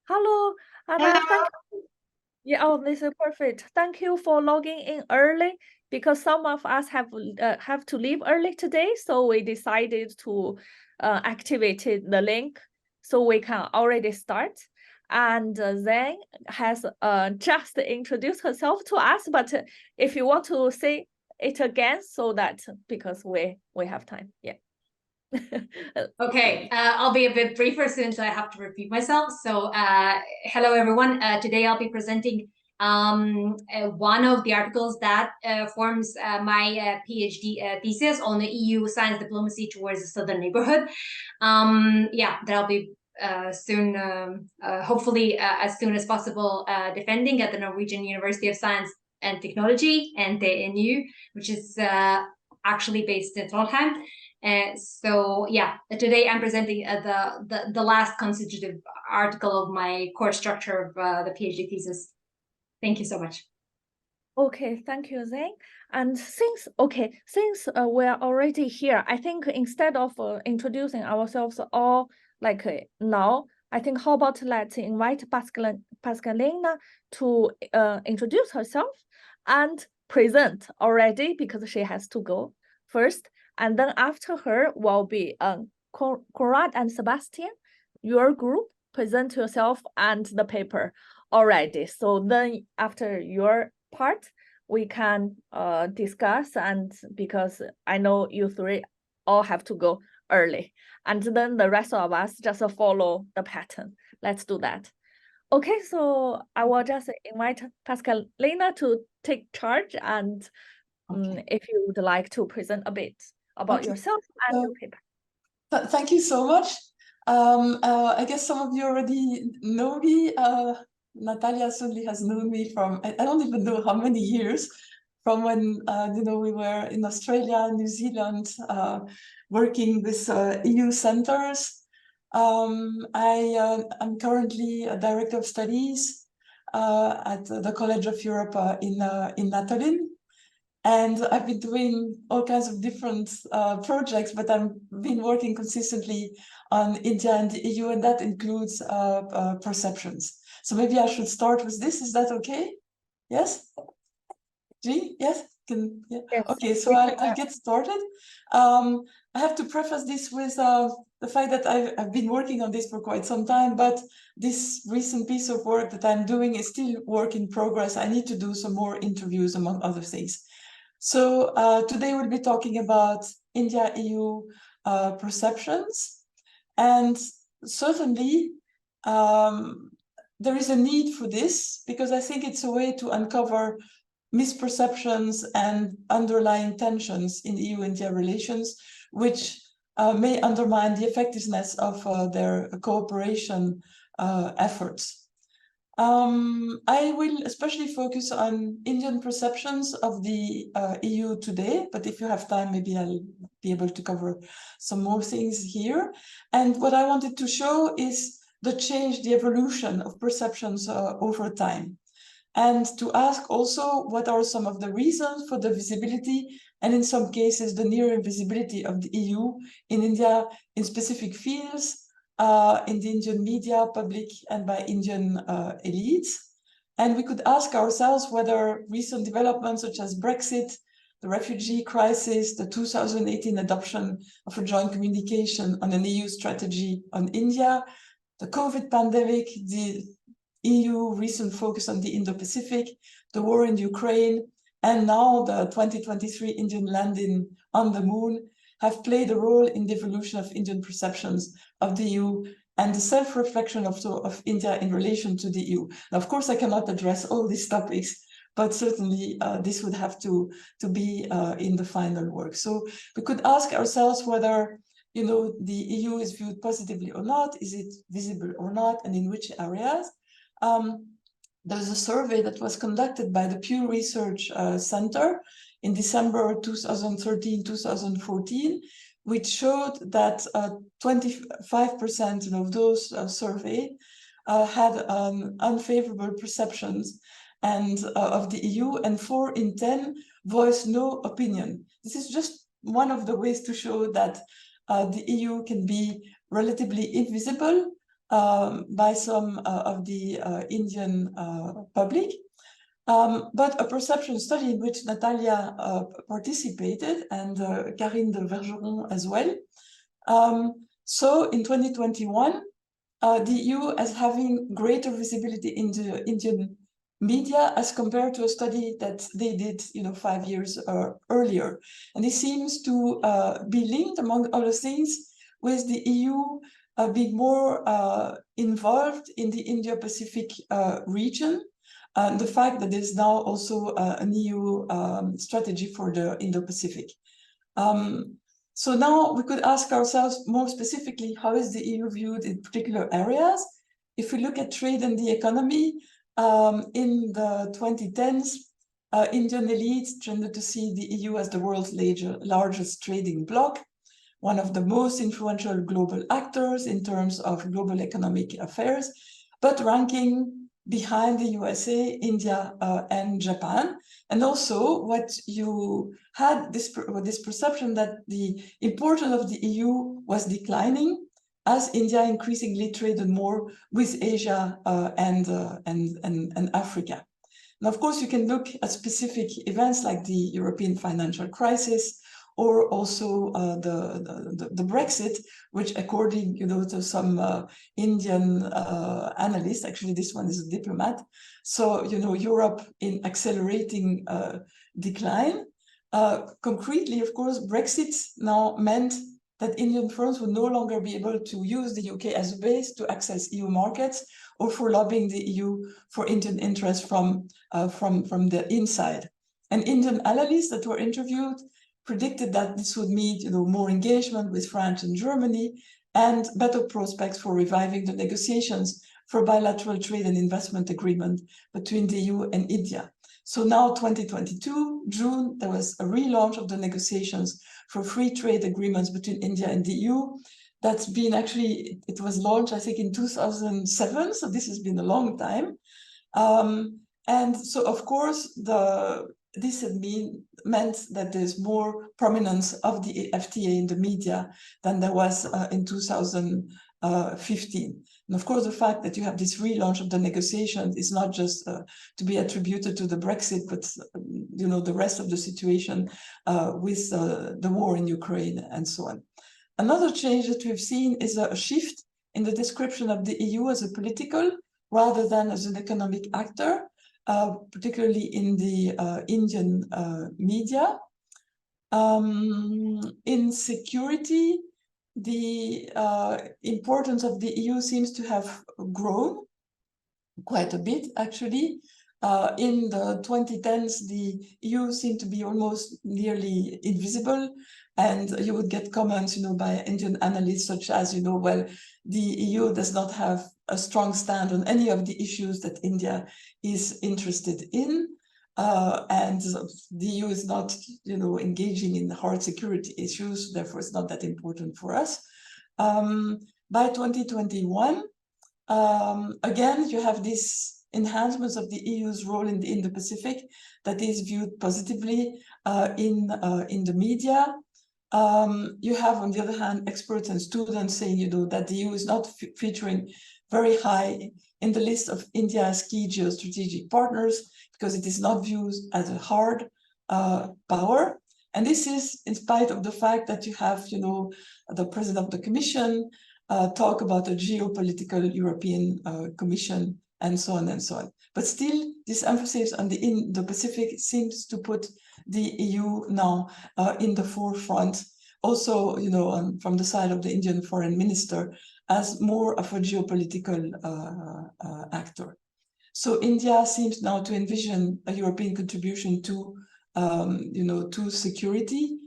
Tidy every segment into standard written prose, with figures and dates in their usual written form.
Hello, and thank you. Yeah, oh, this is perfect. Thank you for logging in early because some of us have to leave early today, so we decided to activate the link so we can already start. And Zane has just introduced herself to us, but if you want to say it again, so that because we have time, yeah. Okay, I'll be a bit briefer since I have to repeat myself. So, hello everyone. Today I'll be presenting one of the articles that forms my PhD thesis on the EU science diplomacy towards the southern neighborhood. Yeah, that I'll be soon, hopefully as soon as possible, defending at the Norwegian University of Science and Technology, NTNU, which is actually based in Trondheim. So yeah, today I'm presenting the last constitutive article of my core structure of the PhD thesis. Thank you so much. Okay, thank you, Zane. And since we're already here, I think instead of introducing ourselves all now, I think how about let's invite Pascaline to introduce herself and present already because she has to go first. And then after her will be Konrad and Sebastian, your group, present yourself and the paper already. So then after your part, we can discuss, and because I know you three all have to go early, and then the rest of us just follow the pattern. Let's do that. Okay, so I will just invite Pascaline to take charge, and if you would like to present a bit about yourself and your paper. Thank you so much. I guess some of you already know me. Natalia certainly has known me from, I don't even know how many years, from when we were in Australia, New Zealand, working with EU centers. I'm currently a director of studies at the College of Europe in Natolin. And I've been doing all kinds of different projects, but I've been working consistently on India and the EU, and that includes perceptions. So maybe I should start with this. Is that okay? Yes? Jing? Yes? Yeah. Yes. Okay, so I'll get started. I have to preface this with the fact that I've been working on this for quite some time, but this recent piece of work that I'm doing is still work in progress. I need to do some more interviews, among other things. So today we'll be talking about India-EU perceptions, and certainly there is a need for this because I think it's a way to uncover misperceptions and underlying tensions in EU-India relations, which may undermine the effectiveness of their cooperation efforts. I will especially focus on Indian perceptions of the EU today, but if you have time, maybe I'll be able to cover some more things here. And what I wanted to show is the change, the evolution of perceptions over time. And to ask also what are some of the reasons for the visibility and in some cases the near invisibility of the EU in India in specific fields, in the Indian media, public and by Indian elites. And we could ask ourselves whether recent developments such as Brexit, the refugee crisis, the 2018 adoption of a joint communication on an EU strategy on India, the COVID pandemic, the EU recent focus on the Indo-Pacific, the war in Ukraine, and now the 2023 Indian landing on the moon have played a role in the evolution of Indian perceptions of the EU and the self-reflection of India in relation to the EU. Now, of course, I cannot address all these topics, but certainly this would have to be in the final work. So we could ask ourselves whether the EU is viewed positively or not, is it visible or not, and in which areas. There's a survey that was conducted by the Pew Research Center in December 2013-2014, which showed that 25% of those surveyed had unfavorable perceptions and of the EU, and 4 in 10 voiced no opinion. This is just one of the ways to show that the EU can be relatively invisible by some of the Indian public. But a perception study in which Natalia participated and Karine de Vergeron as well. So in 2021, the EU as having greater visibility in the Indian media as compared to a study that they did, 5 years earlier. And this seems to be linked, among other things, with the EU being more involved in the Indo-Pacific region, and the fact that there's now also an EU strategy for the Indo-Pacific. So now we could ask ourselves more specifically, how is the EU viewed in particular areas? If we look at trade and the economy, in the 2010s, Indian elites tended to see the EU as the world's largest trading bloc, one of the most influential global actors in terms of global economic affairs, but ranking behind the USA, India, and Japan. And also what you had this perception that the importance of the EU was declining as India increasingly traded more with Asia and Africa. And of course, you can look at specific events like the European financial crisis, or also the Brexit, which according to some Indian analysts, actually this one is a diplomat, so Europe in accelerating decline. Concretely, of course, Brexit now meant that Indian firms would no longer be able to use the UK as a base to access EU markets or for lobbying the EU for Indian interests from the inside. And Indian analysts that were interviewed predicted that this would mean more engagement with France and Germany and better prospects for reviving the negotiations for bilateral trade and investment agreement between the EU and India. So now 2022, June, there was a relaunch of the negotiations for free trade agreements between India and the EU. That's been actually, it was launched, I think, in 2007, so this has been a long time. And so, of course, this had meant that there's more prominence of the FTA in the media than there was in 2015. And of course, the fact that you have this relaunch of the negotiations is not just to be attributed to the Brexit, but the rest of the situation with the war in Ukraine and so on. Another change that we've seen is a shift in the description of the EU as a political rather than as an economic actor. Particularly in the Indian media. In security, the importance of the EU seems to have grown quite a bit, actually. In the 2010s, the EU seemed to be almost nearly invisible, and you would get comments, by Indian analysts such as, well, the EU does not have a strong stand on any of the issues that India is interested in, and the EU is not, engaging in hard security issues, therefore it's not that important for us. By 2021, again, you have these enhancements of the EU's role in the Indo-Pacific that is viewed positively in the media. You have, on the other hand, experts and students saying, that the EU is not featuring very high in the list of India's key geostrategic partners because it is not viewed as a hard power. And this is in spite of the fact that you have, the president of the Commission talk about a geopolitical European Commission and so on and so on. But still, this emphasis on the Indo-Pacific seems to put the EU now in the forefront, also, from the side of the Indian foreign minister, as more of a geopolitical actor. So India seems now to envision a European contribution to, to security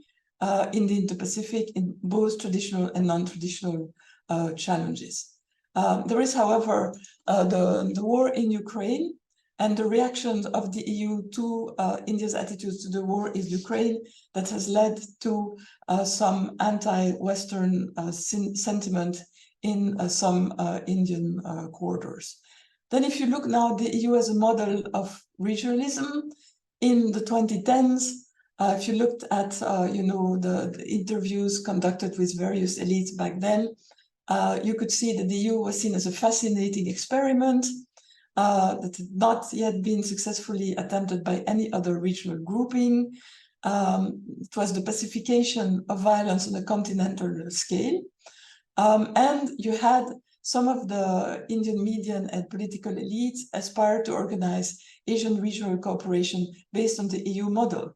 in the Indo-Pacific in both traditional and non-traditional challenges. There is, however, the war in Ukraine and the reaction of the EU to India's attitudes to the war in Ukraine that has led to some anti-Western sentiment in some Indian quarters. Then if you look now, the EU as a model of regionalism in the 2010s, if you looked at, the interviews conducted with various elites back then, you could see that the EU was seen as a fascinating experiment that had not yet been successfully attempted by any other regional grouping. It was the pacification of violence on a continental scale. And you had some of the Indian media and political elites aspire to organize Asian regional cooperation based on the EU model.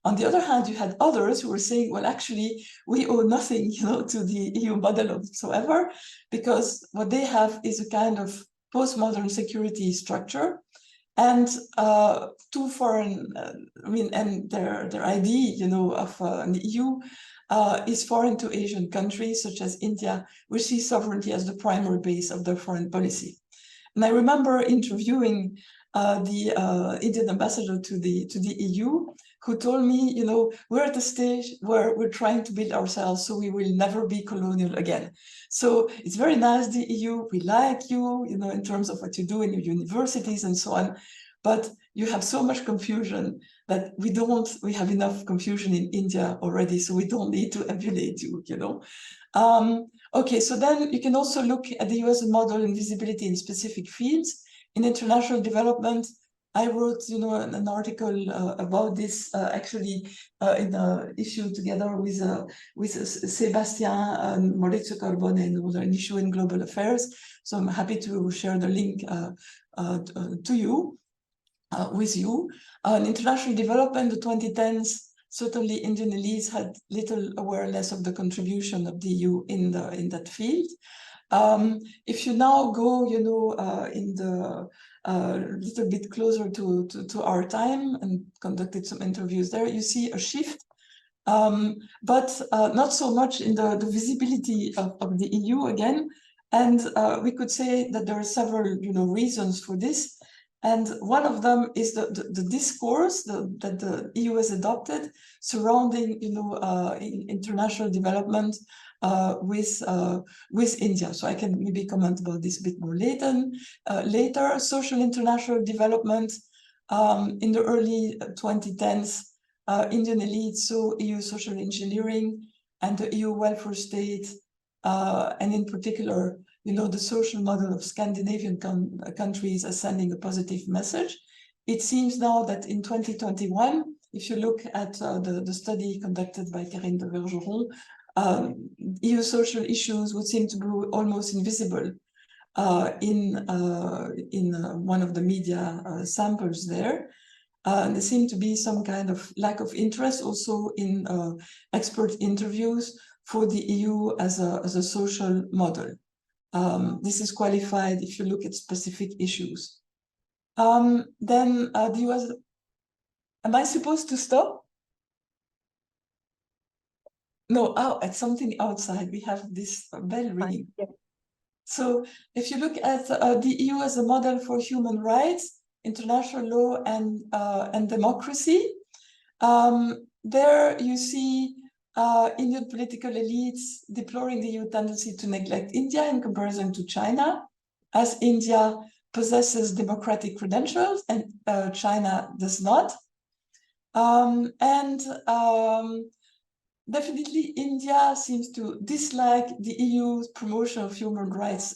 On the other hand, you had others who were saying, well, actually, we owe nothing, to the EU model whatsoever, because what they have is a kind of postmodern security structure, and two foreign, and their idea, of the EU is foreign to Asian countries such as India, which see sovereignty as the primary base of their foreign policy. And I remember interviewing the Indian ambassador to the EU, who told me, we're at the stage where we're trying to build ourselves, so we will never be colonial again. So it's very nice, the EU, we like you, in terms of what you do in your universities and so on, but you have so much confusion that we have enough confusion in India already, so we don't need to emulate you, Okay, so then you can also look at the US model in visibility in specific fields. In international development, I wrote, an article about this actually in an issue together with Sebastian and Maurizio Carbone, and an issue in global affairs. So I'm happy to share the link to you, with you. In international development, the 2010s, certainly Indian elites had little awareness of the contribution of the EU in that field. If you now go, in the little bit closer to our time and conducted some interviews there, you see a shift, but not so much in the visibility of the EU again. And we could say that there are several, reasons for this. And one of them is the discourse that the EU has adopted surrounding, international development with India. So I can maybe comment about this a bit more later. Social international development in the early 2010s, Indian elites saw EU social engineering and the EU welfare state, and in particular, the social model of Scandinavian countries as sending a positive message. It seems now that in 2021, if you look at the study conducted by Karine de Vergeron, EU social issues would seem to be almost invisible in one of the media samples there. There seemed to be some kind of lack of interest also in expert interviews for the EU as a social model. This is qualified if you look at specific issues. Then the US, am I supposed to stop? No, it's something outside. We have this bell ringing. Yeah. So if you look at the EU as a model for human rights, international law, and democracy, there you see Indian political elites deploring the EU tendency to neglect India in comparison to China, as India possesses democratic credentials and China does not. Definitely India seems to dislike the EU's promotion of human rights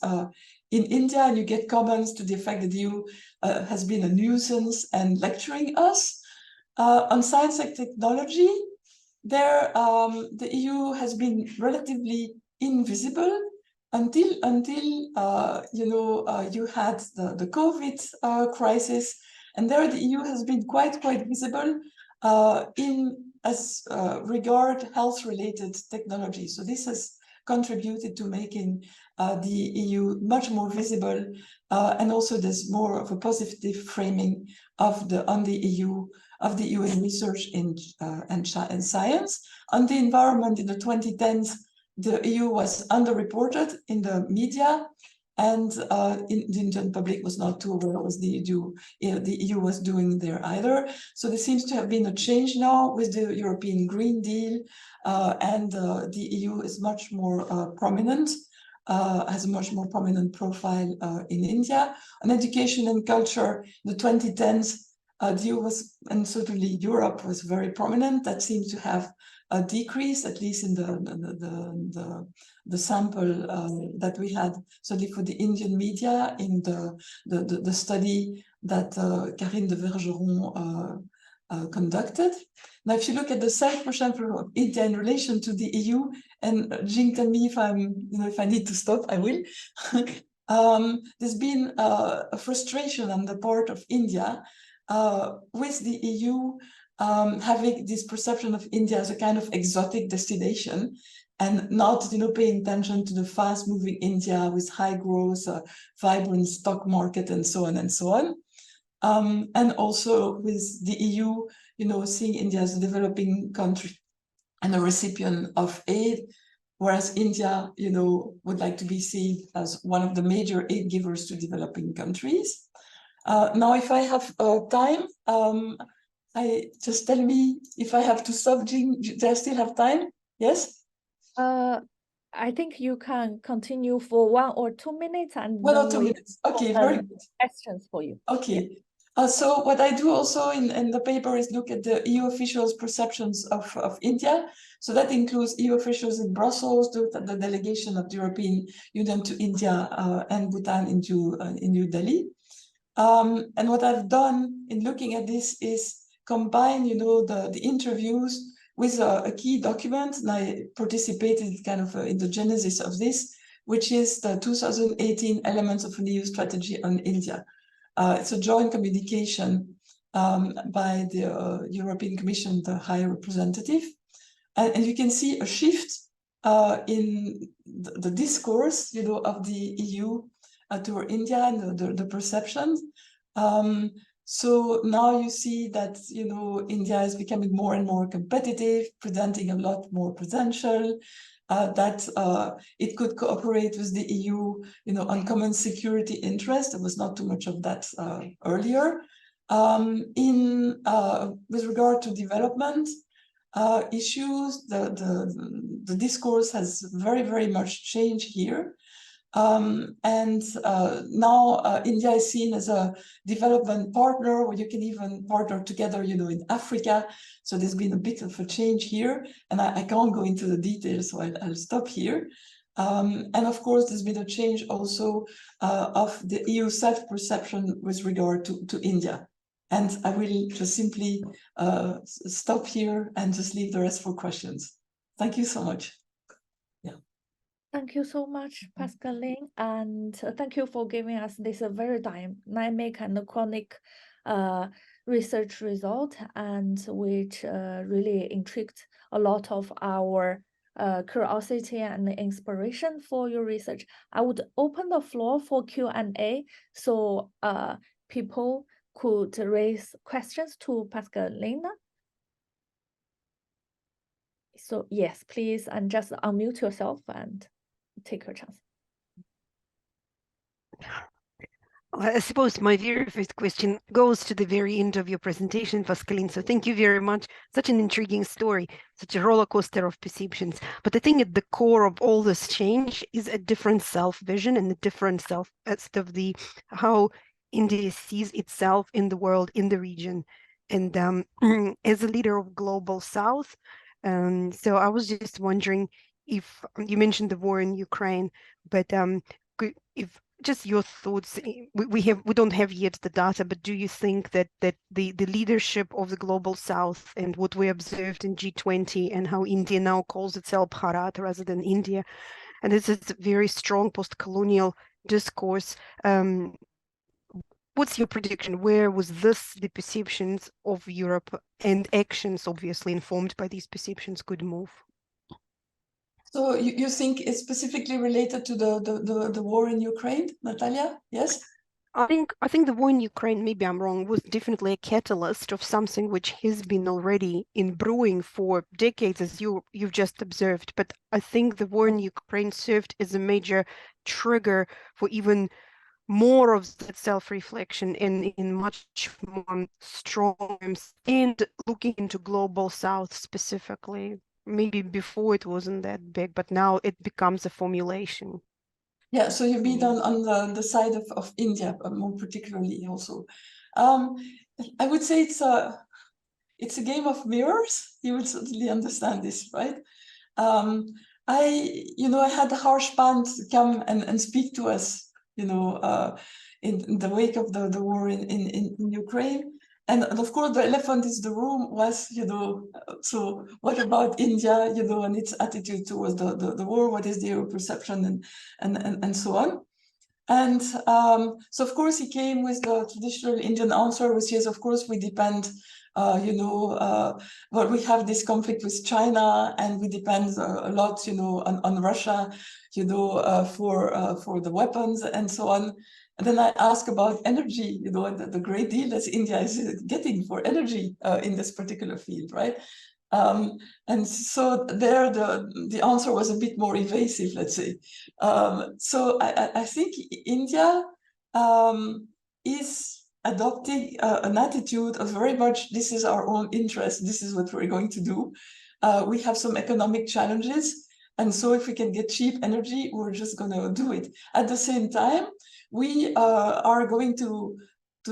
in India, and you get comments to the effect that the EU has been a nuisance and lecturing us. On science and technology, there the EU has been relatively invisible until you had the COVID crisis, and there the EU has been quite visible as regard health-related technology. So this has contributed to making the EU much more visible, and also there's more of a positive framing of the EU in research and science. On the environment in the 2010s, the EU was underreported in the media, and the Indian public was not too aware of what the EU was doing there either. So there seems to have been a change now with the European Green Deal, and the EU is much more prominent, has a much more prominent profile in India. On education and culture, the 2010s, the EU was, and certainly Europe was very prominent. That seems to have decrease, at least in the sample that we had, certainly for the Indian media in the study that Karine de Vergeron conducted. Now, if you look at the self-perception of India in relation to the EU, and Jing, tell me if if I need to stop, I will. There's been a frustration on the part of India with the EU having this perception of India as a kind of exotic destination and not, paying attention to the fast-moving India with high growth, vibrant stock market, and so on and so on. And also with the EU, seeing India as a developing country and a recipient of aid, whereas India, would like to be seen as one of the major aid givers to developing countries. Now, if I have time, just tell me if I have to stop, Jing. Do I still have time? Yes? I think you can continue for 1 or 2 minutes and 1 or 2 minutes. Okay, very good. Questions for you. Okay. So what I do also in the paper is look at the EU officials' perceptions of India. So that includes EU officials in Brussels, the delegation of the European Union to India and Bhutan in New Delhi. And what I've done in looking at this is combine, the interviews with a key document, and I participated kind of in the genesis of this, which is the 2018 Elements of an EU Strategy on India. It's a joint communication by the European Commission, the High Representative. And you can see a shift in the discourse, of the EU toward India and the perceptions. So now you see that, India is becoming more and more competitive, presenting a lot more potential, that it could cooperate with the EU, on common security interests. There was not too much of that earlier. With regard to development issues, the discourse has very, very much changed here. And now India is seen as a development partner, where you can even partner together, in Africa. So there's been a bit of a change here, and I can't go into the details, so I'll stop here. And of course, there's been a change also of the EU self-perception with regard to India. And I will just simply stop here and just leave the rest for questions. Thank you so much. Thank you so much, Pascaline, and thank you for giving us this very dynamic and chronic research result, and which really intrigued a lot of our curiosity and inspiration for your research. I would open the floor for Q&A, so people could raise questions to Pascaline. So yes, please, and just unmute yourself and take your chance. I suppose my very first question goes to the very end of your presentation, Pascaline. So thank you very much. Such an intriguing story, such a roller coaster of perceptions. But I think at the core of all this change is a different self-vision and a different of how India sees itself in the world, in the region. And as a leader of Global South, so I was just wondering if you mentioned the war in Ukraine, but if just your thoughts, we don't have yet the data, but do you think that the leadership of the Global South and what we observed in G20 and how India now calls itself Bharat rather than India, and this is a very strong post-colonial discourse, what's your prediction? Where was the perceptions of Europe and actions obviously informed by these perceptions could move? So you think it's specifically related to the war in Ukraine, Natalia? Yes? I think the war in Ukraine, maybe I'm wrong, was definitely a catalyst of something which has been already in brewing for decades, as you've just observed. But I think the war in Ukraine served as a major trigger for even more of that self-reflection in much more strong and looking into Global South specifically. Maybe before it wasn't that big, but now it becomes a formulation. Yeah, so you mean on the side of India, more particularly also. I would say it's a game of mirrors. You will certainly understand this, right? I had Harsh Pant come and speak to us, in the wake of the war in Ukraine. And of course, the elephant in the room was, so what about India, and its attitude towards the war? What is their perception and so on? And so, of course, he came with the traditional Indian answer, which is, of course, we depend, well, we have this conflict with China, and we depend a lot, on Russia, for the weapons and so on. And then I ask about energy, and the great deal that India is getting for energy in this particular field, right? And so there, the answer was a bit more evasive, let's say. So I think India is adopting an attitude of very much, this is our own interest, this is what we're going to do. We have some economic challenges, and so if we can get cheap energy, we're just going to do it. At the same time, we are going to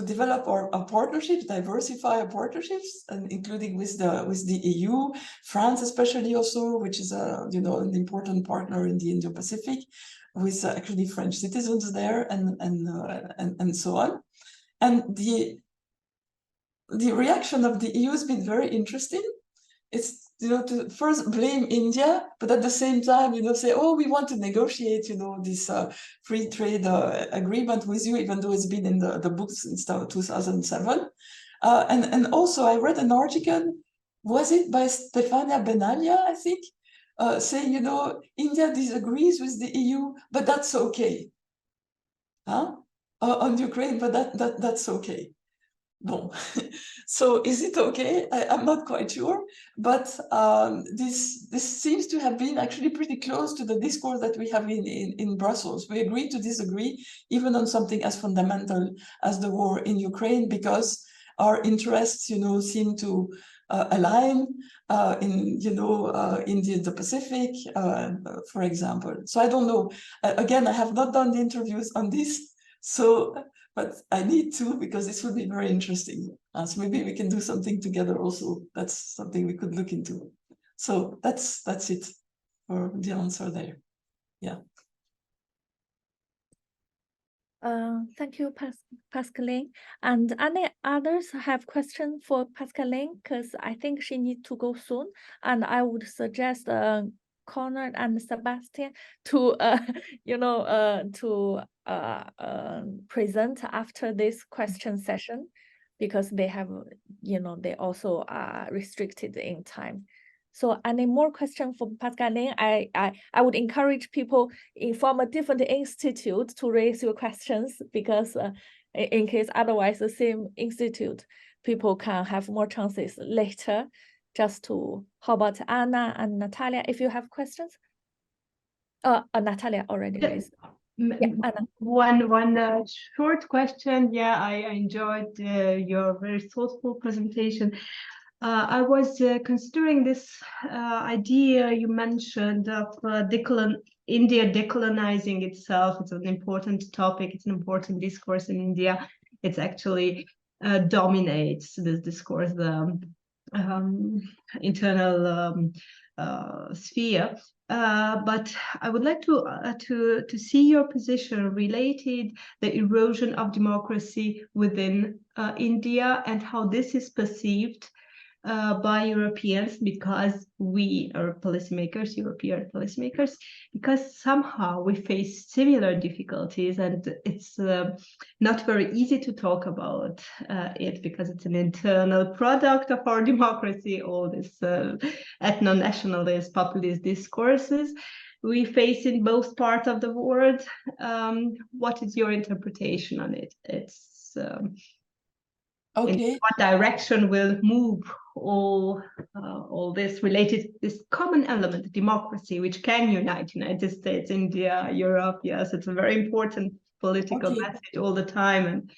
develop our partnerships, diversify our partnerships, and including with the EU, France especially also, which is an important partner in the Indo-Pacific, with actually French citizens there, and so on. And the reaction of the EU has been very interesting. It's to first blame India, but at the same time, say, oh, we want to negotiate, this free trade agreement with you, even though it's been in the books since 2007. And also, I read an article, was it by Stefania Benalia, I think, saying, India disagrees with the EU, but that's okay. On Ukraine, but that's okay. No. So is it okay? I'm not quite sure, but this seems to have been actually pretty close to the discourse that we have in Brussels. We agree to disagree, even on something as fundamental as the war in Ukraine, because our interests, seem to align in the Pacific, for example. So I don't know. Again, I have not done the interviews on this, so. But I need to, because this would be very interesting. So maybe we can do something together also. That's something we could look into. So that's it for the answer there. Yeah. Thank you, Pascaline. And any others have questions for Pascaline? Because I think she needs to go soon. And I would suggest Konrad and Sebastian to present after this question session, because they have, they also are restricted in time. So any more questions for Pascaline? I would encourage people from a different institute to raise your questions, because in case otherwise the same institute, people can have more chances later. Just to, how about Anna and Natalia, if you have questions? Natalia already raised. Yeah, Anna. One short question. Yeah, I enjoyed your very thoughtful presentation. I was considering this idea you mentioned of India decolonizing itself. It's an important topic. It's an important discourse in India. It actually dominates this discourse, the internal sphere. But I would like to see your position related the erosion of democracy within India, and how this is perceived by Europeans, because we are policymakers, European policymakers, because somehow we face similar difficulties, and it's not very easy to talk about it, because it's an internal product of our democracy, all this ethno-nationalist, populist discourses we face in both parts of the world. What is your interpretation on it? It's okay. In what direction will move all this related, this common element, democracy, which can unite United States, India, Europe? Yes, it's a very important political message all the time. And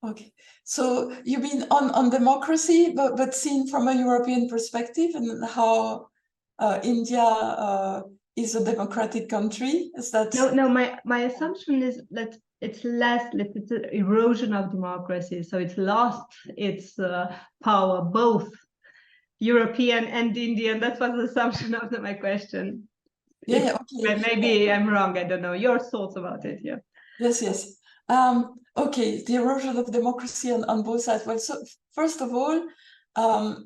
okay, so you mean on democracy, but seen from a European perspective, and how India is a democratic country? Is that no? My assumption is that it's an erosion of democracy, so it's lost its power both European and Indian. That was the assumption of my question. Yeah, okay. Maybe I'm wrong. I don't know. Your thoughts about it, yeah. Yes. Okay, the erosion of democracy on both sides. Well, so first of all,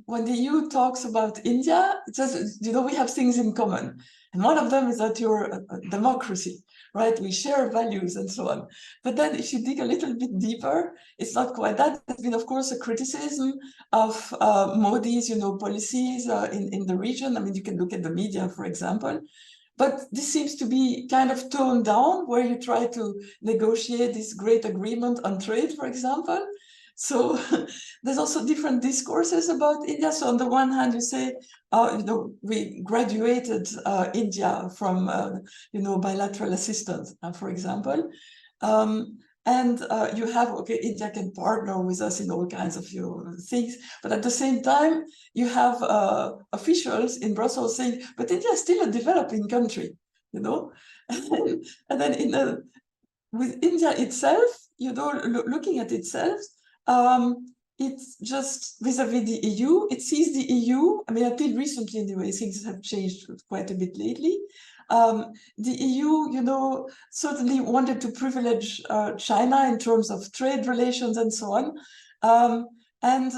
when the EU talks about India, it says, we have things in common. And one of them is that you're a democracy, right? We share values and so on. But then if you dig a little bit deeper, it's not quite that. There's been, of course, a criticism of Modi's, policies in the region. I mean, you can look at the media, for example. But this seems to be kind of toned down, where you try to negotiate this great agreement on trade, for example. So there's also different discourses about India. So on the one hand, you say, we graduated India from, bilateral assistance, for example. And you have, India can partner with us in all kinds of things. But at the same time, you have officials in Brussels saying, but India is still a developing country, And then with India itself, looking at itself, it's just vis-a-vis the EU. It sees the EU, I mean, until recently anyway, things have changed quite a bit lately. The EU, certainly wanted to privilege China in terms of trade relations and so on, and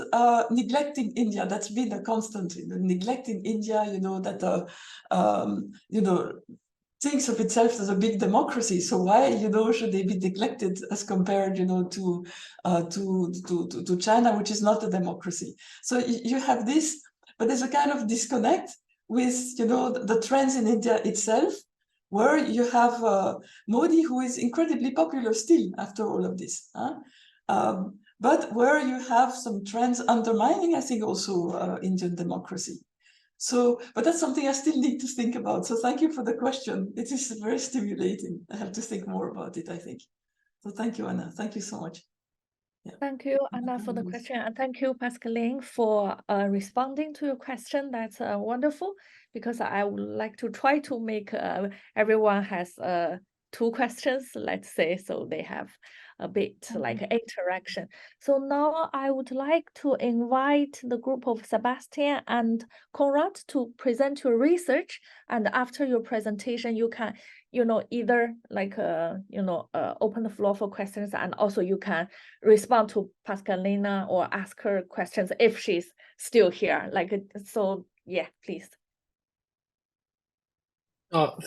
neglecting India. That's been a constant, neglecting India, that, thinks of itself as a big democracy. So why, should they be neglected as compared, to China, which is not a democracy? So you have this, but there's a kind of disconnect with, the trends in India itself, where you have Modi, who is incredibly popular still after all of this. But where you have some trends undermining, I think, also Indian democracy. So, but that's something I still need to think about. So thank you for the question. It is very stimulating. I have to think more about it, I think. So thank you, Anna. Thank you so much. Yeah. Thank you, Anna, for the question. And thank you, Pascaline, for responding to your question. That's wonderful, because I would like to try to make everyone has 2 questions, let's say, so they have a bit like interaction. So now I would like to invite the group of Sebastian and Konrad to present your research. And after your presentation, you can, either like, open the floor for questions, and also you can respond to Pascaline or ask her questions if she's still here. So yeah, please.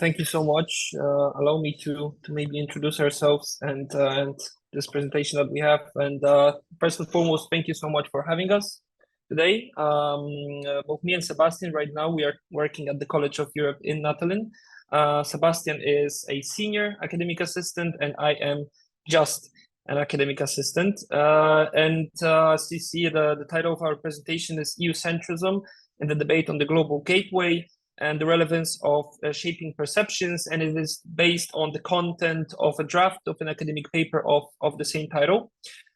Thank you so much. Allow me to maybe introduce ourselves and this presentation that we have. And first and foremost, thank you so much for having us today. Both me and Sebastian right now, we are working at the College of Europe in Natolin. Sebastian is a senior academic assistant, and I am just an academic assistant. As you see, the title of our presentation is EU-centrism and the debate on the global gateway and the relevance of shaping perceptions, and it is based on the content of a draft of an academic paper of the same title.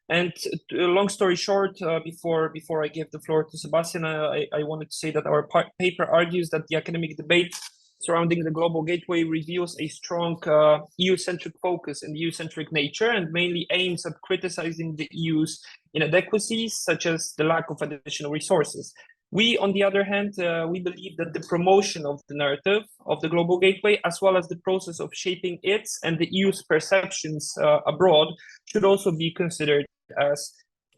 And long story short, before I give the floor to Sebastian, I wanted to say that our paper argues that the academic debate surrounding the global gateway reveals a strong EU-centric focus and EU-centric nature, and mainly aims at criticizing the EU's inadequacies, such as the lack of additional resources. We, on the other hand, we believe that the promotion of the narrative of the global gateway, as well as the process of shaping its and the EU's perceptions abroad, should also be considered as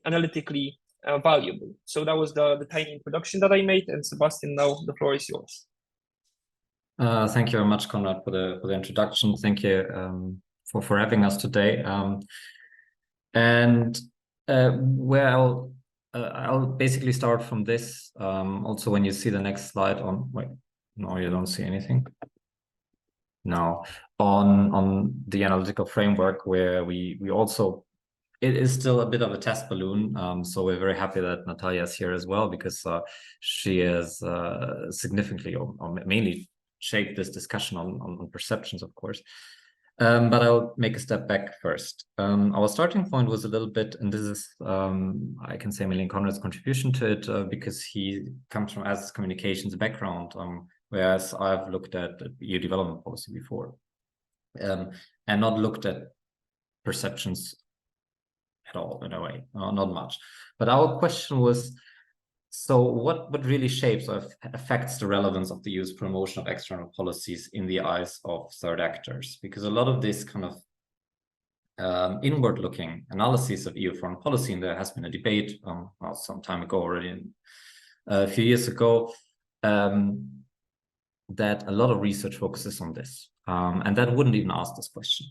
analytically valuable. So that was the tiny introduction that I made, and Sebastian, now the floor is yours. Thank you very much, Konrad, for the introduction. Thank you for having us today. Well, I'll basically start from this. Also, when you see the next slide wait, no, you don't see anything. No, on the analytical framework, where we also, it is still a bit of a test balloon. So we're very happy that Natalia is here as well, because she has significantly or mainly shaped this discussion on perceptions, of course. But I'll make a step back first. Our starting point was a little bit, and this is, I can say, mainly Konrad's contribution to it, because he comes from as communications background, whereas I've looked at EU development policy before, and not looked at perceptions at all, in a way, not much. But our question was, So what really shapes or affects the relevance of the use promotion of external policies in the eyes of third actors? Because a lot of this kind of inward-looking analysis of EU foreign policy, and there has been a debate well, some time ago already, a few years ago, that a lot of research focuses on this, and that wouldn't even ask this question.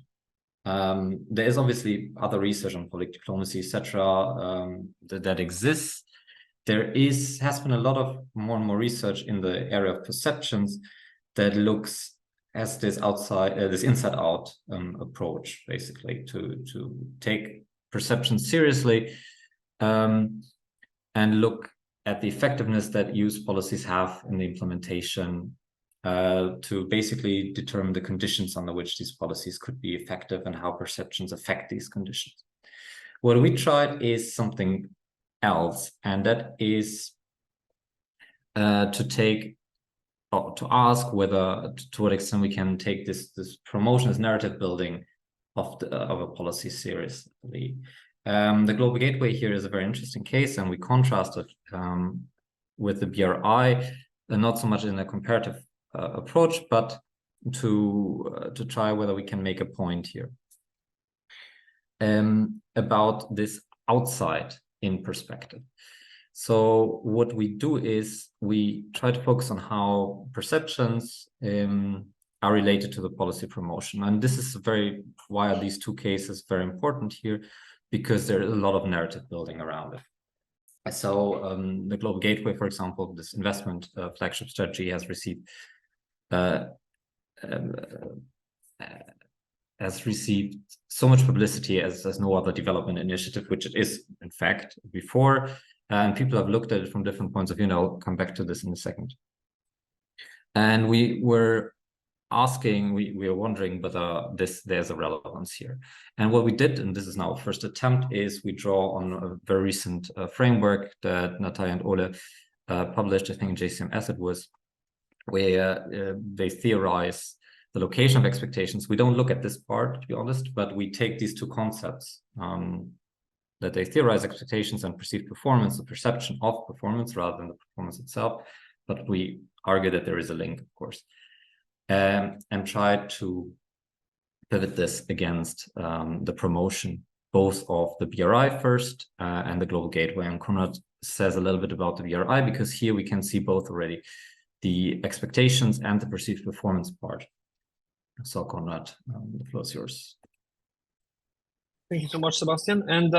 There is obviously other research on public diplomacy, etc., that exists. There has been a lot of more and more research in the area of perceptions that looks as this inside-out approach, basically, to take perception seriously and look at the effectiveness that use policies have in the implementation to basically determine the conditions under which these policies could be effective and how perceptions affect these conditions. What we tried is something else, and that is to ask whether, to what extent we can take this promotion, this narrative building of a policy seriously. The Global Gateway here is a very interesting case, and we contrasted with the BRI, not so much in a comparative approach, but to try whether we can make a point here about this outside in perspective. So what we do is we try to focus on how perceptions are related to the policy promotion. And this is why are these two cases very important here, because there is a lot of narrative building around it. So the Global Gateway, for example, this investment flagship strategy has received so much publicity as no other development initiative, which it is, in fact, before. And people have looked at it from different points of view, and I'll come back to this in a second. And we were asking, we are wondering whether there's a relevance here. And what we did, and this is now our first attempt, is we draw on a very recent framework that Natalia and Ole published, I think in JCMS it was, where they theorize the location of expectations. We don't look at this part, to be honest, but we take these two concepts, that they theorize expectations and perceived performance, the perception of performance rather than the performance itself, but we argue that there is a link, of course, and try to pivot this against the promotion, both of the BRI first and the Global Gateway. And Konrad says a little bit about the BRI, because here we can see both already, the expectations and the perceived performance part. So Konrad, the floor is yours. Thank you so much, Sebastian. And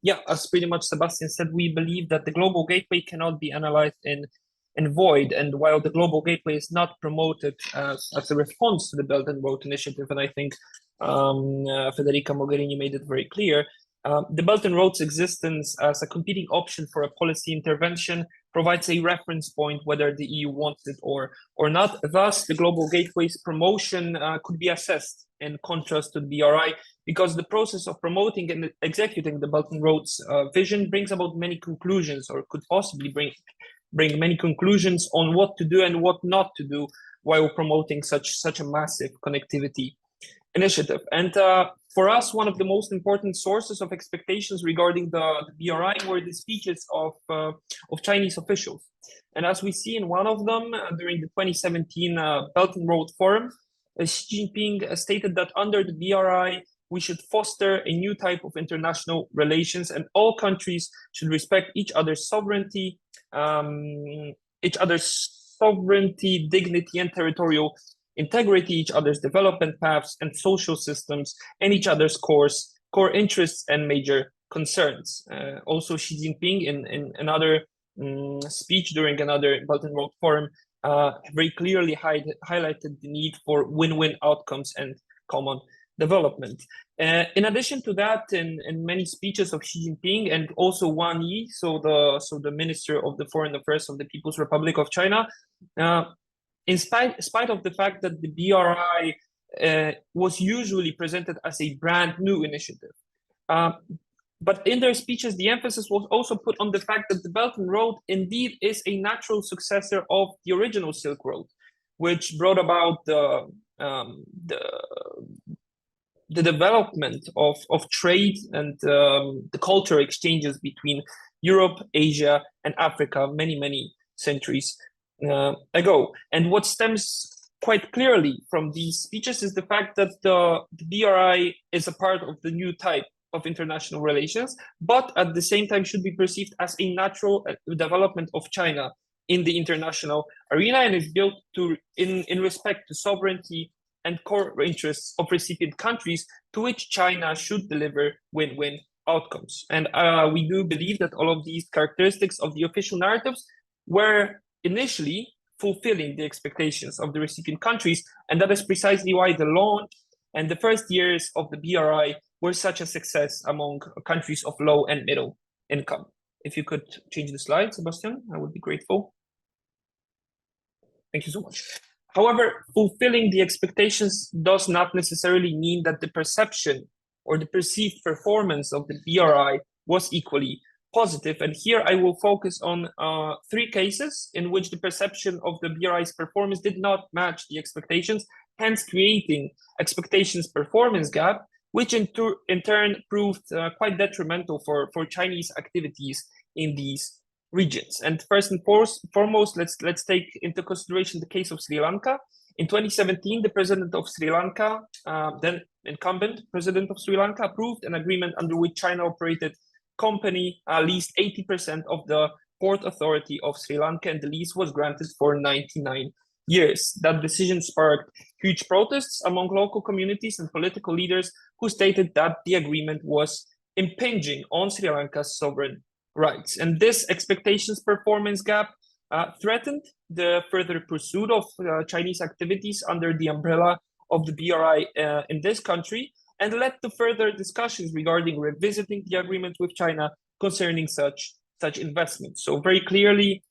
yeah, as pretty much Sebastian said, we believe that the Global Gateway cannot be analyzed in void. And while the Global Gateway is not promoted as a response to the Belt and Road Initiative, and I think Federica Mogherini made it very clear, the Belt and Road's existence as a competing option for a policy intervention provides a reference point whether the EU wants it or not. Thus, the Global Gateway's promotion could be assessed in contrast to the BRI, because the process of promoting and executing the Belt and Road's vision brings about many conclusions, or could possibly bring many conclusions on what to do and what not to do while promoting such a massive connectivity initiative. And for us, one of the most important sources of expectations regarding the BRI were the speeches of Chinese officials. And as we see in one of them during the 2017 Belt and Road Forum, Xi Jinping stated that under the BRI, we should foster a new type of international relations, and all countries should respect each other's sovereignty, dignity, and territorial integrity, each other's development paths and social systems, and each other's core interests and major concerns. Also, Xi Jinping, in another speech during another Belt and Road Forum, very clearly highlighted the need for win-win outcomes and common development. In addition to that, in many speeches of Xi Jinping and also Wang Yi, so the Minister of the Foreign Affairs of the People's Republic of China, in spite of the fact that the BRI was usually presented as a brand new initiative, but in their speeches, the emphasis was also put on the fact that the Belt and Road indeed is a natural successor of the original Silk Road, which brought about the development of trade and the cultural exchanges between Europe, Asia, and Africa many centuries ago. And what stems quite clearly from these speeches is the fact that the BRI is a part of the new type of international relations, but at the same time should be perceived as a natural development of China in the international arena, and is built in respect to sovereignty and core interests of recipient countries, to which China should deliver win-win outcomes. And we do believe that all of these characteristics of the official narratives were initially fulfilling the expectations of the recipient countries, and that is precisely why the launch and the first years of the BRI were such a success among countries of low and middle income. If you could change the slide, Sebastian, I would be grateful. Thank you so much. However, fulfilling the expectations does not necessarily mean that the perception or the perceived performance of the BRI was equally positive. And here I will focus on 3 cases in which the perception of the BRI's performance did not match the expectations, hence creating expectations performance gap, which in turn proved quite detrimental for Chinese activities in these regions. And first and foremost, let's take into consideration the case of Sri Lanka. In 2017, the president of Sri Lanka, then incumbent president of Sri Lanka, approved an agreement under which China operated company leased 80% of the Port Authority of Sri Lanka, and the lease was granted for 99 years. That decision sparked huge protests among local communities and political leaders who stated that the agreement was impinging on Sri Lanka's sovereign rights. And this expectations performance gap threatened the further pursuit of Chinese activities under the umbrella of the BRI in this country, and led to further discussions regarding revisiting the agreement with China concerning such investments. So very clearly,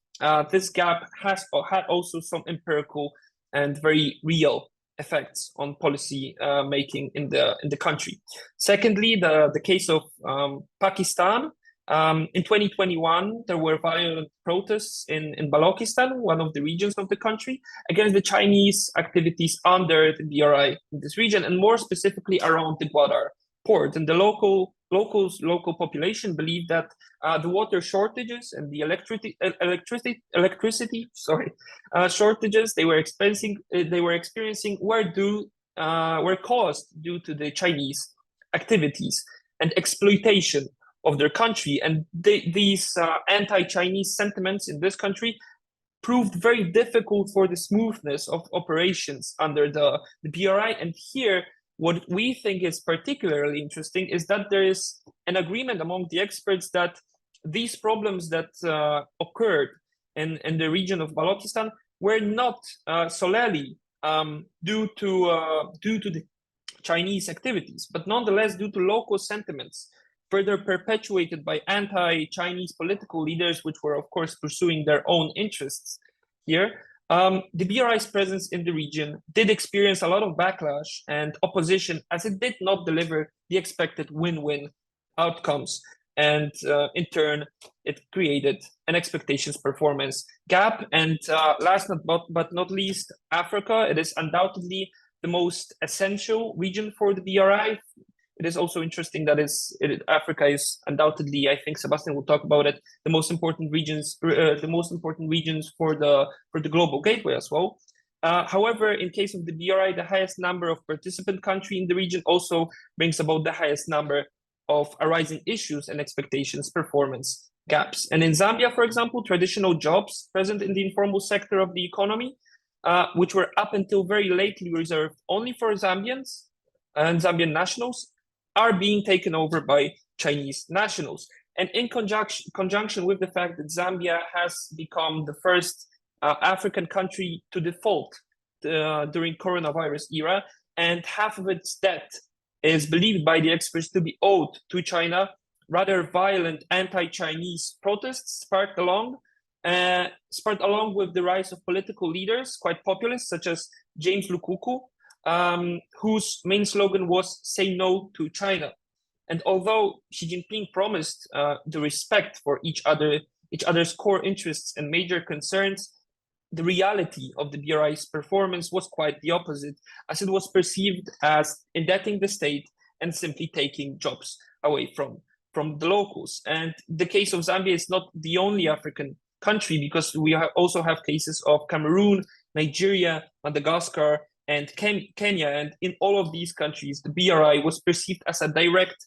this gap had also some empirical and very real effects on policy making in the country. Secondly, the case of Pakistan. In 2021, there were violent protests in Balochistan, one of the regions of the country, against the Chinese activities under the BRI in this region, and more specifically around the Gwadar port. And the local population believed that the water shortages and the electricity shortages they were experiencing were caused due to the Chinese activities and exploitation of their country. And these anti-Chinese sentiments in this country proved very difficult for the smoothness of operations under the BRI. And here, what we think is particularly interesting is that there is an agreement among the experts that these problems that occurred in the region of Balochistan were not solely due to the Chinese activities, but nonetheless due to local sentiments, further perpetuated by anti-Chinese political leaders, which were, of course, pursuing their own interests here. The BRI's presence in the region did experience a lot of backlash and opposition, as it did not deliver the expected win-win outcomes. And in turn, it created an expectations performance gap. And last but not least, Africa. It is undoubtedly the most essential region for the BRI. It is also interesting that Africa is undoubtedly, I think Sebastian will talk about it, the most important regions for the global gateway as well. However, in case of the BRI, the highest number of participant country in the region also brings about the highest number of arising issues and expectations performance gaps. And in Zambia, for example, traditional jobs present in the informal sector of the economy, which were up until very lately reserved only for Zambians and Zambian nationals, are being taken over by Chinese nationals. And in conjunction with the fact that Zambia has become the first African country to default during coronavirus era, and half of its debt is believed by the experts to be owed to China, rather violent anti-Chinese protests sparked along with the rise of political leaders, quite populist, such as James Lukuku, whose main slogan was "Say no to China." And although Xi Jinping promised the respect for each other's core interests and major concerns, the reality of the BRI's performance was quite the opposite, as it was perceived as indebting the state and simply taking jobs away from from the locals. And the case of Zambia is not the only African country, because we also have cases of Cameroon, Nigeria, Madagascar, and Kenya. And in all of these countries, the BRI was perceived as a direct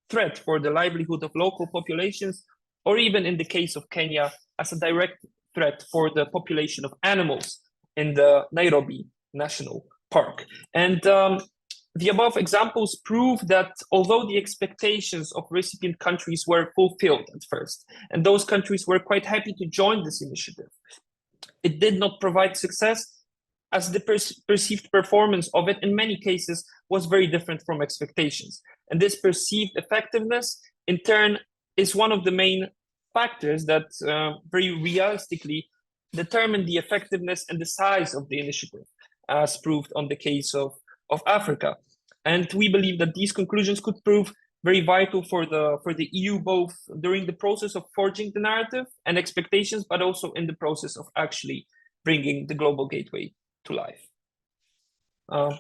threat for the livelihood of local populations, or even in the case of Kenya, as a direct threat for the population of animals in the Nairobi National Park. And the above examples prove that although the expectations of recipient countries were fulfilled at first, and those countries were quite happy to join this initiative, it did not provide success, as the perceived performance of it in many cases was very different from expectations. And this perceived effectiveness, in turn, is one of the main factors that very realistically determine the effectiveness and the size of the initiative, as proved on the case of Africa. And we believe that these conclusions could prove very vital for the EU, both during the process of forging the narrative and expectations, but also in the process of actually bringing the global gateway to life.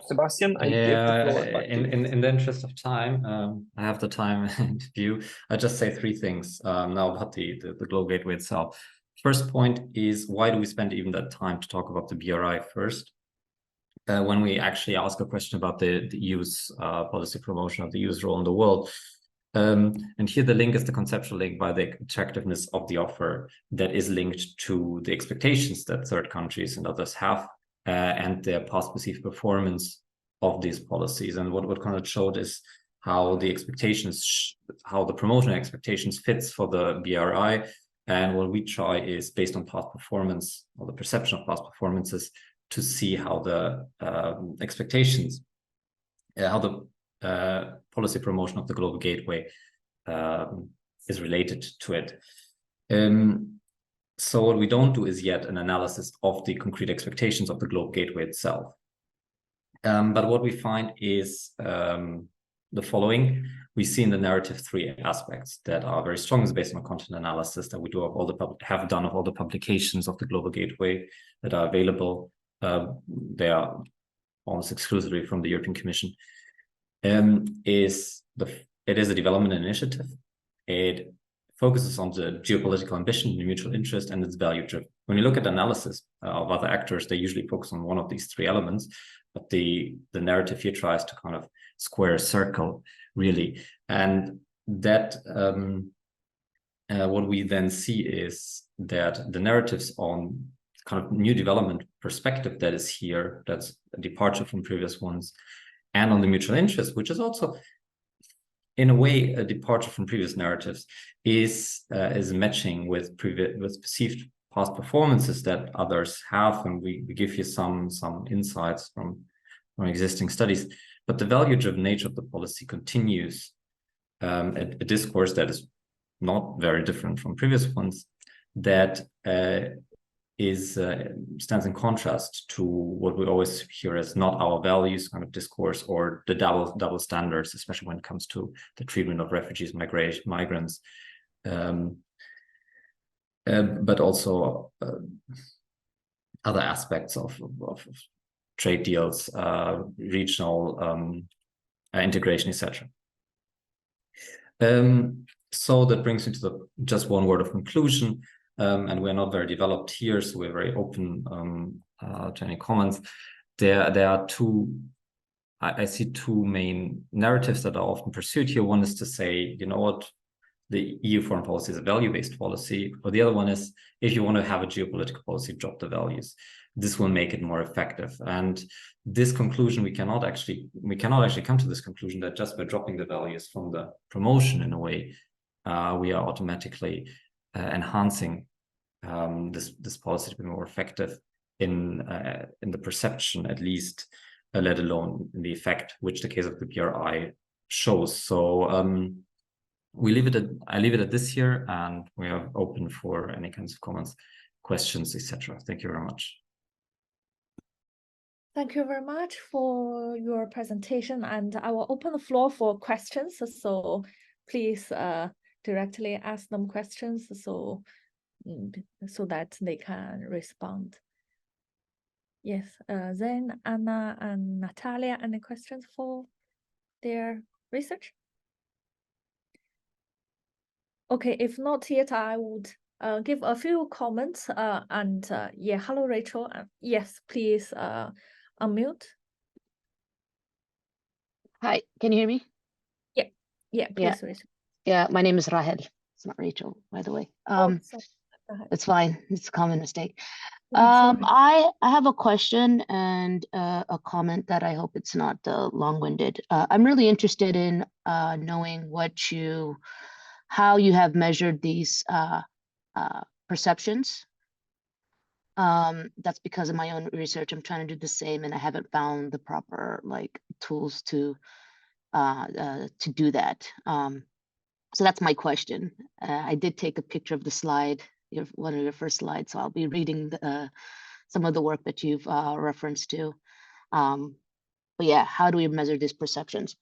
Sebastian, I give the floor back to you. In the interest of time, I have the time in view. I just say three things now about the global gateway itself. First point is, why do we spend even that time to talk about the BRI first? When we actually ask a question about the EU's policy promotion of the EU's role in the world. And here the link is the conceptual link by the attractiveness of the offer that is linked to the expectations that third countries and others have, and their past perceived performance of these policies. And what Konrad showed is how the expectations, how the promotional expectations fits for the BRI. And what we try is, based on past performance or the perception of past performances, to see how the expectations, how the policy promotion of the global gateway is related to it. So what we don't do is yet an analysis of the concrete expectations of the global gateway itself. But what we find is the following. We see in the narrative three aspects that are very strong. Is based on content analysis that we do of all the have done of all the publications of the global gateway that are available. They are almost exclusively from the European Commission. It is a development initiative. It focuses on the geopolitical ambition, the mutual interest, and its value driven. When you look at analysis of other actors, they usually focus on one of these three elements, but the narrative here tries to kind of square a circle, really. And that what we then see is that the narratives on kind of new development perspective that is here, that's a departure from previous ones, and on the mutual interest, which is also in a way a departure from previous narratives, is matching with perceived past performances that others have, and we give you some insights from existing studies. But the value-driven nature of the policy continues a discourse that is not very different from previous ones, that stands in contrast to what we always hear as not our values kind of discourse, or the double standards, especially when it comes to the treatment of refugees, migrants, but also other aspects of trade deals, regional integration, etc. So that brings me to just one word of conclusion. And we're not very developed here, so we're very open to any comments. There are I see two main narratives that are often pursued here. One is to say, you know what, the EU foreign policy is a value-based policy, or the other one is, if you want to have a geopolitical policy, drop the values. This will make it more effective. And this conclusion, we cannot actually come to this conclusion that just by dropping the values from the promotion, in a way, we are automatically enhancing this policy to be more effective in the perception, at least, let alone in the effect, which the case of the BRI shows. So I leave it at this here, and we are open for any kinds of comments, questions, etc. Thank you very much. Thank you very much for your presentation, and I will open the floor for questions. So please directly ask them questions so that they can respond. Yes, Zane, Anna, and Natalia, any questions for their research? Okay, if not yet, I would give a few comments. Yeah, hello, Rachel. Yes, please unmute. Hi, can you hear me? Yeah, Yeah. please, Rachel. Yeah, my name is Rahel. It's not Rachel, by the way. Oh, sorry. Go ahead. It's fine. It's a common mistake. Sorry. I have a question and a comment that I hope it's not long-winded. I'm really interested in knowing how you have measured these perceptions. That's because of my own research. I'm trying to do the same, and I haven't found the proper tools to do that. So that's my question. I did take a picture of the slide, one of your first slides, so I'll be reading some of the work that you've referenced to. But yeah, how do we measure these perceptions?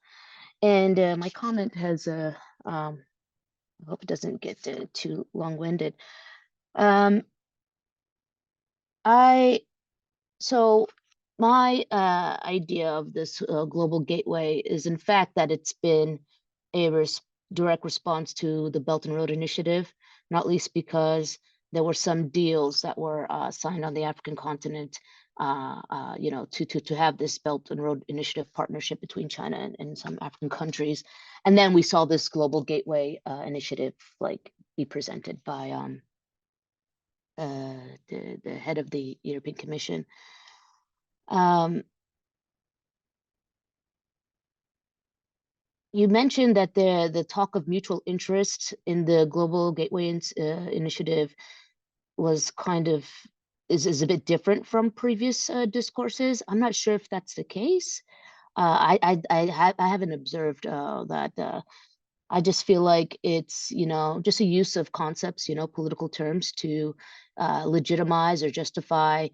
And my comment has, I hope it doesn't get too long-winded. So my idea of this global gateway is in fact that it's been a direct response to the Belt and Road Initiative, not least because there were some deals that were signed on the African continent, to have this Belt and Road Initiative partnership between China and some African countries. And then we saw this global gateway initiative be presented by the head of the European Commission. You mentioned that the talk of mutual interest in the Global Gateway Initiative was is a bit different from previous discourses. I'm not sure if that's the case. I haven't observed that. I just feel like it's, just a use of concepts, political terms to legitimize or justify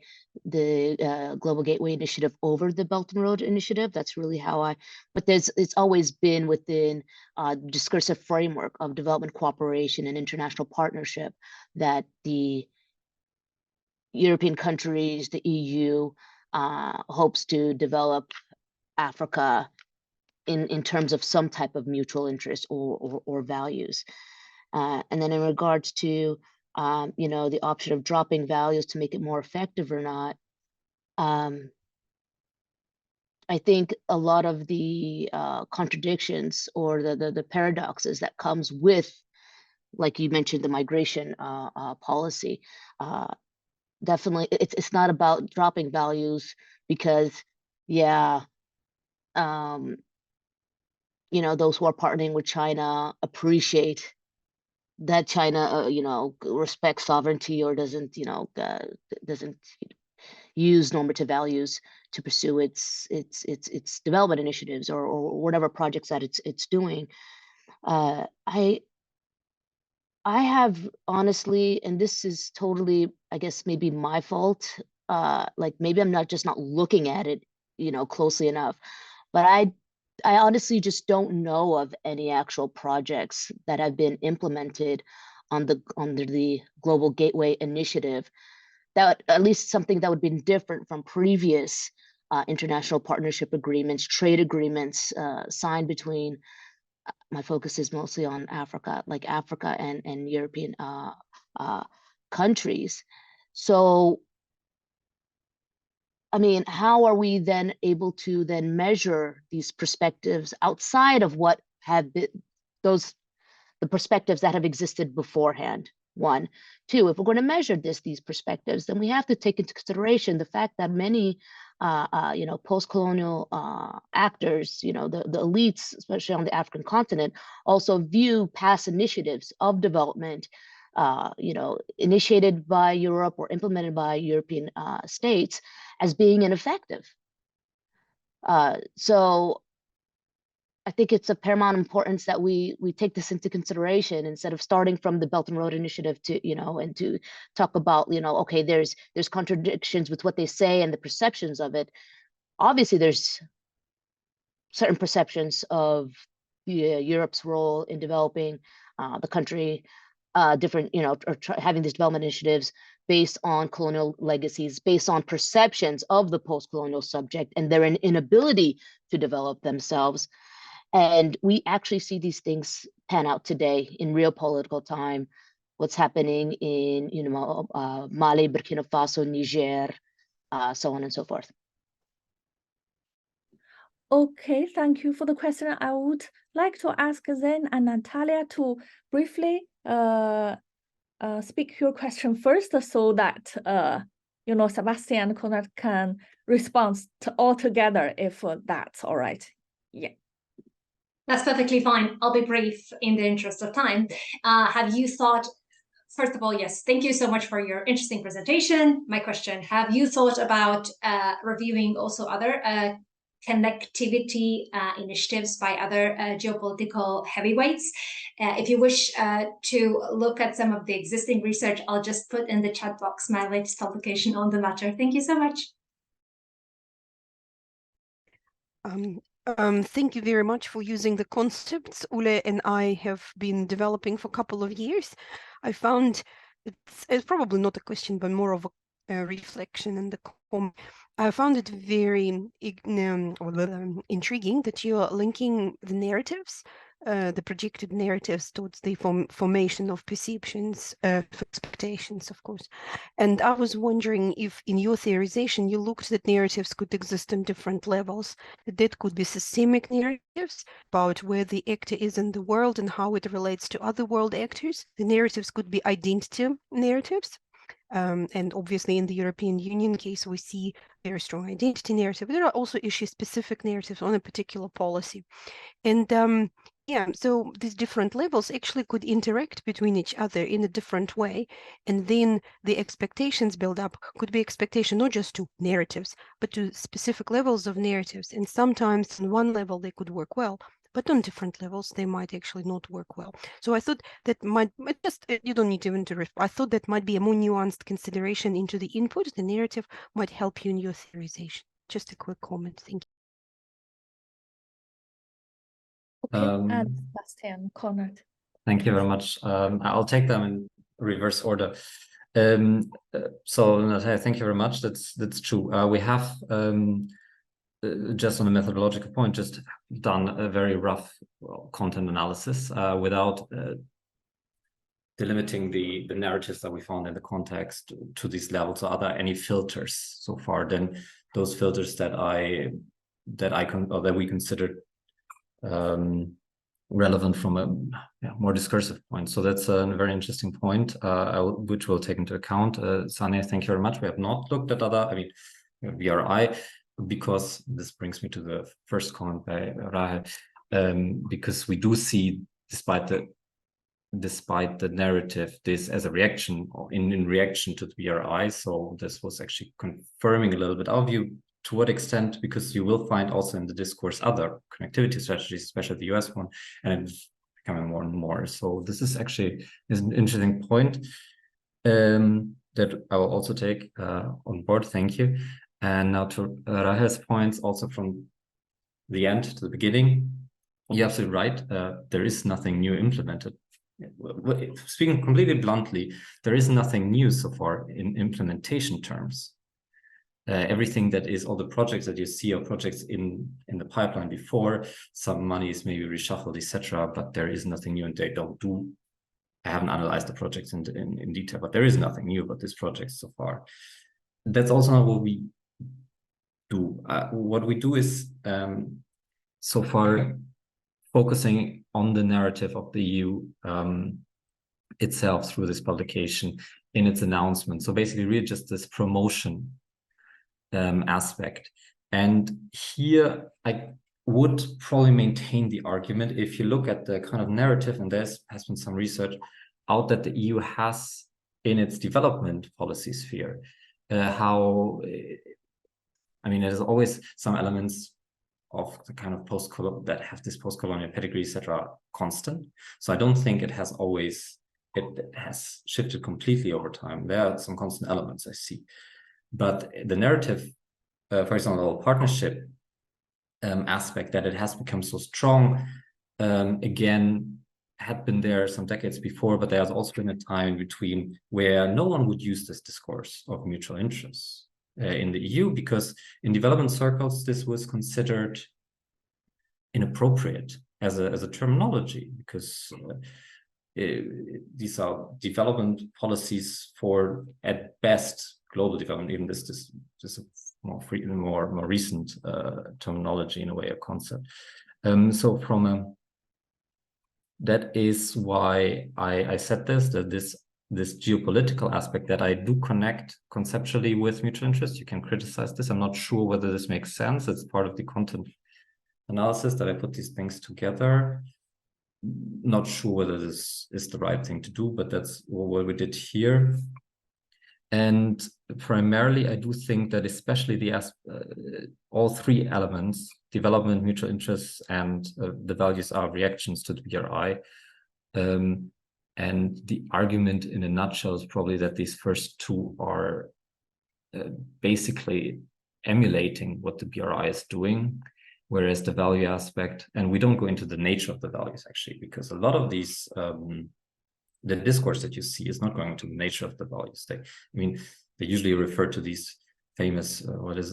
the Global Gateway Initiative over the Belt and Road Initiative. That's really how but it's always been within discursive framework of development cooperation and international partnership that the European countries, the EU, hopes to develop Africa in terms of some type of mutual interest or values. And then in regards to, the option of dropping values to make it more effective or not, I think a lot of the contradictions or the paradoxes that comes with, like you mentioned, the migration policy, definitely it's not about dropping values because, those who are partnering with China appreciate that China, respects sovereignty or doesn't use normative values to pursue its development initiatives or whatever projects that it's doing. I have honestly, and this is totally, I guess, maybe my fault. Maybe I'm not looking at it, closely enough, but I honestly just don't know of any actual projects that have been implemented under the Global Gateway Initiative, that at least something that would be different from previous international partnership agreements, trade agreements signed between, my focus is mostly on Africa, like Africa and European countries. So, I mean, how are we then able to then measure these perspectives outside of what have been the perspectives that have existed beforehand? One. Two, if we're going to measure these perspectives, then we have to take into consideration the fact that many, post-colonial actors, the elites, especially on the African continent, also view past initiatives of development, initiated by Europe or implemented by European states as being ineffective. So I think it's of paramount importance that we take this into consideration instead of starting from the Belt and Road Initiative to, and to talk about, okay, there's contradictions with what they say and the perceptions of it. Obviously, there's certain perceptions of Europe's role in developing the country, different, having these development initiatives based on colonial legacies, based on perceptions of the post-colonial subject and their inability to develop themselves. And we actually see these things pan out today in real political time, what's happening in Mali, Burkina Faso, Niger, so on and so forth. Okay, thank you for the question. I would like to ask Zane and Natalia to briefly speak your question first, so that Sebastian and Konrad can respond to all together, if that's all right. Yeah. That's perfectly fine. I'll be brief in the interest of time. Have you thought, first of all, yes, thank you so much for your interesting presentation. My question, have you thought about reviewing also other connectivity initiatives by other geopolitical heavyweights? If you wish to look at some of the existing research, I'll just put in the chat box my latest publication on the matter. Thank you so much. Thank you very much for using the concepts Ule and I have been developing for a couple of years. I found it's probably not a question, but more of a reflection and the comment. I found it very intriguing that you are linking the narratives, the projected narratives towards the formation of perceptions, expectations, of course. And I was wondering if in your theorization, you looked that narratives could exist on different levels, that could be systemic narratives about where the actor is in the world and how it relates to other world actors. The narratives could be identity narratives. And obviously in the European Union case, we see very strong identity narrative. There are also issue-specific narratives on a particular policy. And yeah, so these different levels actually could interact between each other in a different way. And then the expectations build up could be expectation not just to narratives, but to specific levels of narratives. And sometimes on one level they could work well, but on different levels they might actually not work well. So I thought that might just, you don't need even to, I thought that might be a more nuanced consideration into the input. The narrative might help you in your theorization. Just a quick comment. Thank you. Okay, and Sebastian, Konrad. Thank you very much. I'll take them in reverse order. So Natalia, thank you very much. That's true. We have just on a methodological point, just done a very rough content analysis without delimiting the narratives that we found in the context to these levels. So are there any filters so far? Then those filters that we considered relevant from a more discursive point. So that's a very interesting point, which we'll take into account. Zane, thank you very much. We have not looked at other, VRI, because this brings me to the first comment by Rahel, because we do see, despite the narrative, this as a reaction, or in reaction to the VRI. So this was actually confirming a little bit our view. To what extent? Because you will find also in the discourse other connectivity strategies, especially the US one, and it's becoming more and more. So this is actually an interesting point that I will also take on board. Thank you. And now to Rahel's points, also from the end to the beginning, you're absolutely right. There is nothing new implemented. Speaking completely bluntly, there is nothing new so far in implementation terms. Everything that is all the projects that you see are projects in the pipeline before. Some money is maybe reshuffled, etc. But there is nothing new, and they don't do. I haven't analyzed the projects in detail, but there is nothing new about these projects so far. That's also not what we do. What we do is so far focusing on the narrative of the EU itself through this publication in its announcement. So basically, really just this promotion aspect. And here I would probably maintain the argument, if you look at the kind of narrative, and there has been some research out that the EU has in its development policy sphere, there's always some elements of the kind of that have this post-colonial pedigree, etc., constant. So I don't think it has shifted completely over time. There are some constant elements I see. But the narrative, for example, the partnership aspect, that it has become so strong, again, had been there some decades before, but there's also been a time in between where no one would use this discourse of mutual interests in the EU, because in development circles, this was considered inappropriate. as a terminology, because these are development policies for, at best, global development. Even this is more recent terminology, in a way, a concept. So from that is why I said this geopolitical aspect that I do connect conceptually with mutual interest. You can criticize this. I'm not sure whether this makes sense. It's part of the content analysis that I put these things together. Not sure whether this is the right thing to do, but that's what we did here. And primarily, I do think that especially all three elements, development, mutual interests, and the values are reactions to the BRI. And the argument in a nutshell is probably that these first two are basically emulating what the BRI is doing, whereas the value aspect, and we don't go into the nature of the values actually, because a lot of these, the discourse that you see is not going to the nature of the values. They usually refer to these famous,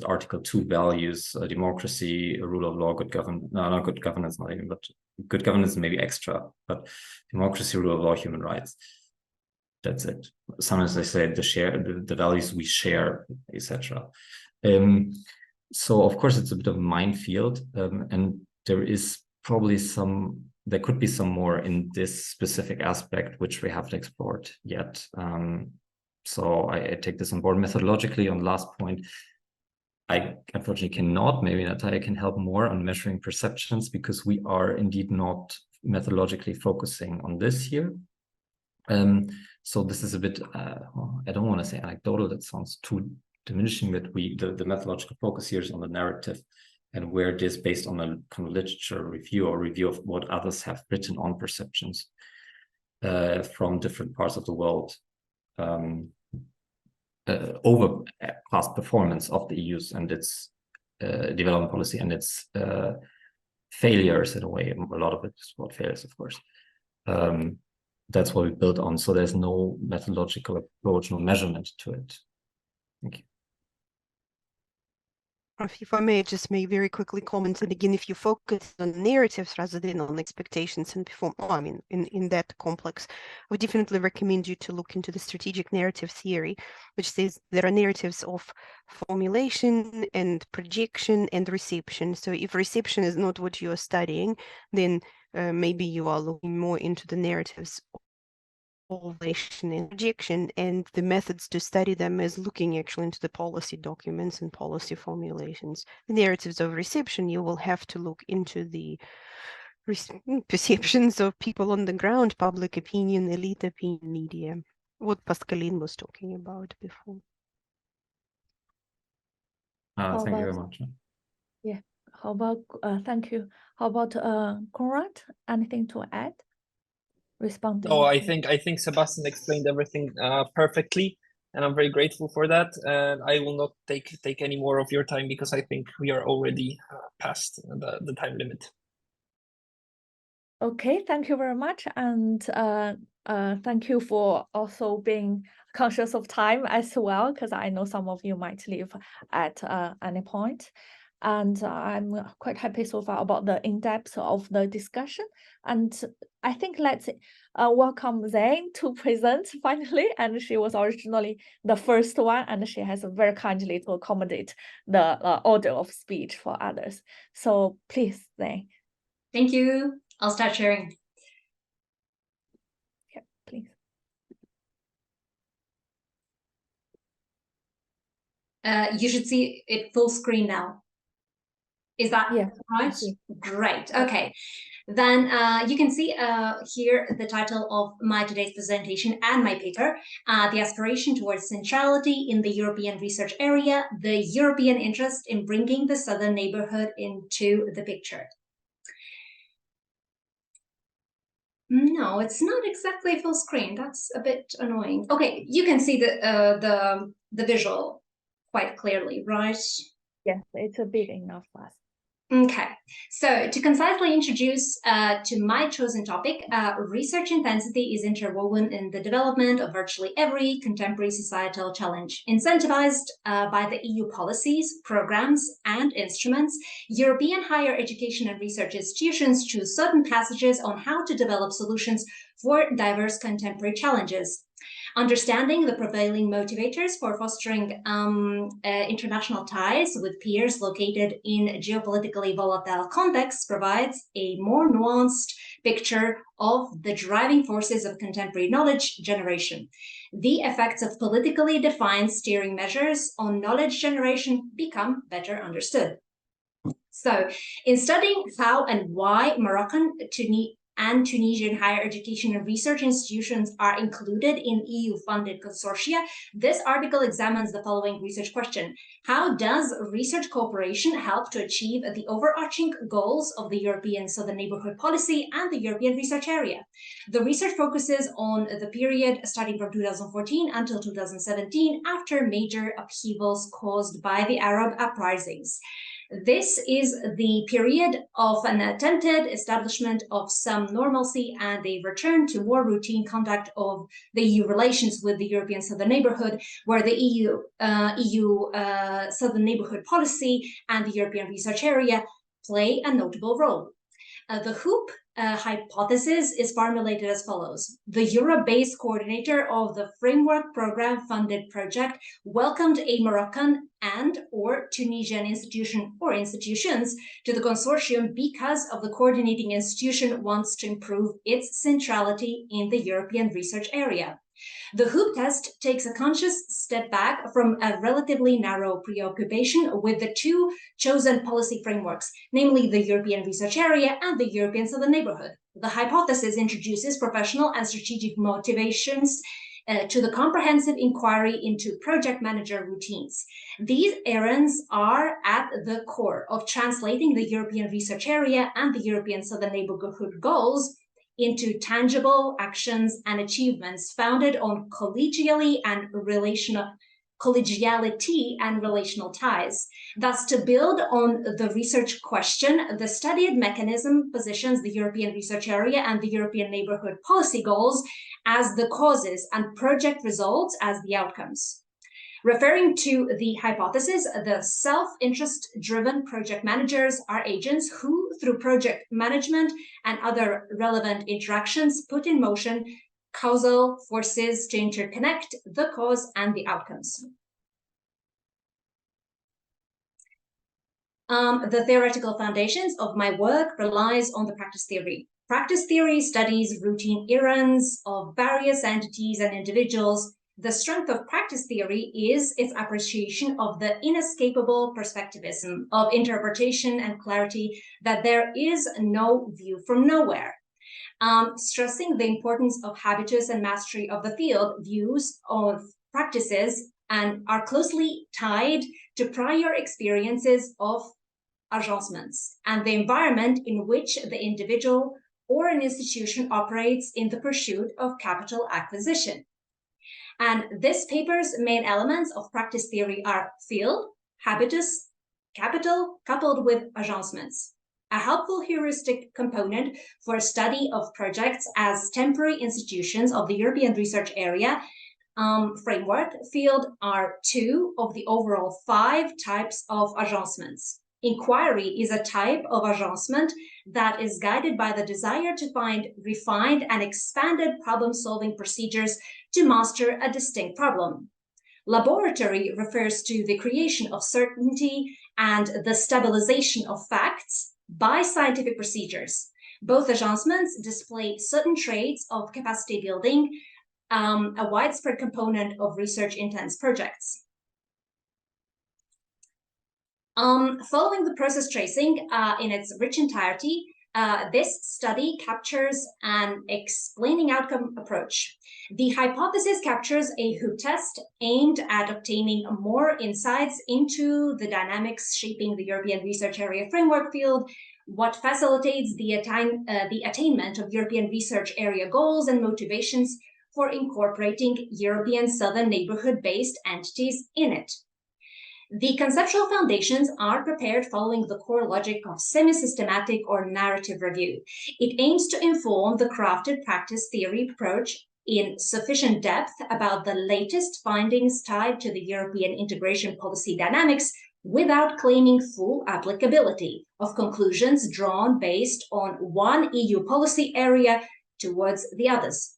Article 2 values, democracy, rule of law, good governance, no, not good governance, not even, but good governance maybe extra, but democracy, rule of law, human rights. That's it. Sometimes they say the values we share, etc. So of course it's a bit of a minefield, and there is probably there could be some more in this specific aspect which we haven't explored yet. So I take this on board. Methodologically, on the last point, I unfortunately cannot. Maybe Natalia can help more on measuring perceptions, because we are indeed not methodologically focusing on this here. So this is a bit, I don't want to say anecdotal, that sounds too diminishing, that the methodological focus here is on the narrative, and where it is based on a kind of literature review or review of what others have written on perceptions from different parts of the world, over past performance of the EU's and its development policy and its failures in a way. A lot of it is about failures, of course. That's what we built on. So there's no methodological approach, no measurement to it. Thank you. If I may just make very quickly comment, and again, if you focus on narratives rather than on expectations and in that complex, I would definitely recommend you to look into the strategic narrative theory, which says there are narratives of formulation and projection and reception. So if reception is not what you are studying, then maybe you are looking more into the narratives formulation and projection, and the methods to study them is looking actually into the policy documents and policy formulations. The narratives of reception, you will have to look into the perceptions of people on the ground, public opinion, elite opinion, media, what Pascaline was talking about before. Thank you very much. Yeah, how about, thank you. How about Konrad, anything to add? Responding. Oh, I think Sebastian explained everything perfectly, and I'm very grateful for that. And I will not take any more of your time, because I think we are already past the time limit. Okay, thank you very much, and thank you for also being conscious of time as well, because I know some of you might leave at any point. And I'm quite happy so far about the in-depth of the discussion. And I think let's welcome Zane to present finally. And she was originally the first one, and she has very kindly to accommodate the order of speech for others. So please, Zane. Thank you. I'll start sharing. Yeah, please. You should see it full screen now. Is that right? Great. Okay. Then you can see here the title of my today's presentation and my paper, The Aspiration Towards Centrality in the European Research Area, the European Interest in Bringing the Southern Neighborhood into the Picture. No, it's not exactly full screen. That's a bit annoying. Okay, you can see the visual quite clearly, right? Yes, it's a big enough for us. Okay, so to concisely introduce to my chosen topic, research intensity is interwoven in the development of virtually every contemporary societal challenge. Incentivized by the EU policies, programs, and instruments, European higher education and research institutions choose certain passages on how to develop solutions for diverse contemporary challenges. Understanding the prevailing motivators for fostering international ties with peers located in geopolitically volatile contexts provides a more nuanced picture of the driving forces of contemporary knowledge generation. The effects of politically defined steering measures on knowledge generation become better understood. So, in studying how and why Moroccan and Tunisian higher education and research institutions are included in EU-funded consortia, this article examines the following research question. How does research cooperation help to achieve the overarching goals of the European Southern Neighbourhood Policy and the European Research Area? The research focuses on the period starting from 2014 until 2017, after major upheavals caused by the Arab uprisings. This is the period of an attempted establishment of some normalcy and a return to more routine conduct of the EU relations with the European Southern Neighbourhood, where the EU Southern Neighbourhood Policy and the European Research Area play a notable role. The HOOP hypothesis is formulated as follows. The Europe-based coordinator of the Framework Program funded project welcomed a Moroccan and/or Tunisian institution or institutions to the consortium because of the coordinating institution wants to improve its centrality in the European research area. The HOOP test takes a conscious step back from a relatively narrow preoccupation with the two chosen policy frameworks, namely the European Research Area and the European Southern Neighbourhood. The hypothesis introduces professional and strategic motivations to the comprehensive inquiry into project manager routines. These errands are at the core of translating the European Research Area and the European Southern Neighbourhood goals into tangible actions and achievements founded on collegiality and relational ties. Thus, to build on the research question, the studied mechanism positions the European Research Area and the European Neighbourhood Policy goals as the causes and project results as the outcomes. Referring to the hypothesis, the self-interest-driven project managers are agents who, through project management and other relevant interactions, put in motion causal forces to interconnect the cause and the outcomes. The theoretical foundations of my work relies on the practice theory. Practice theory studies routine errands of various entities and individuals. The strength of practice theory is its appreciation of the inescapable perspectivism of interpretation and clarity, that there is no view from nowhere. Stressing the importance of habitus and mastery of the field, views of practices and are closely tied to prior experiences of agencements and the environment in which the individual or an institution operates in the pursuit of capital acquisition. And this paper's main elements of practice theory are field, habitus, capital, coupled with agencements. A helpful heuristic component for study of projects as temporary institutions of the European Research Area framework field are 2 of the overall 5 types of agencements. Inquiry is a type of agencement that is guided by the desire to find refined and expanded problem-solving procedures to master a distinct problem. Laboratory refers to the creation of certainty and the stabilization of facts by scientific procedures. Both agencements display certain traits of capacity building, a widespread component of research-intense projects. Following the process tracing in its rich entirety, this study captures an explaining outcome approach. The hypothesis captures a HOOP test aimed at obtaining more insights into the dynamics shaping the European Research Area framework field, what facilitates the attainment of European Research Area goals and motivations for incorporating European Southern Neighbourhood-based entities in it. The conceptual foundations are prepared following the core logic of semi-systematic or narrative review. It aims to inform the crafted practice theory approach in sufficient depth about the latest findings tied to the European integration policy dynamics without claiming full applicability of conclusions drawn based on one EU policy area towards the others.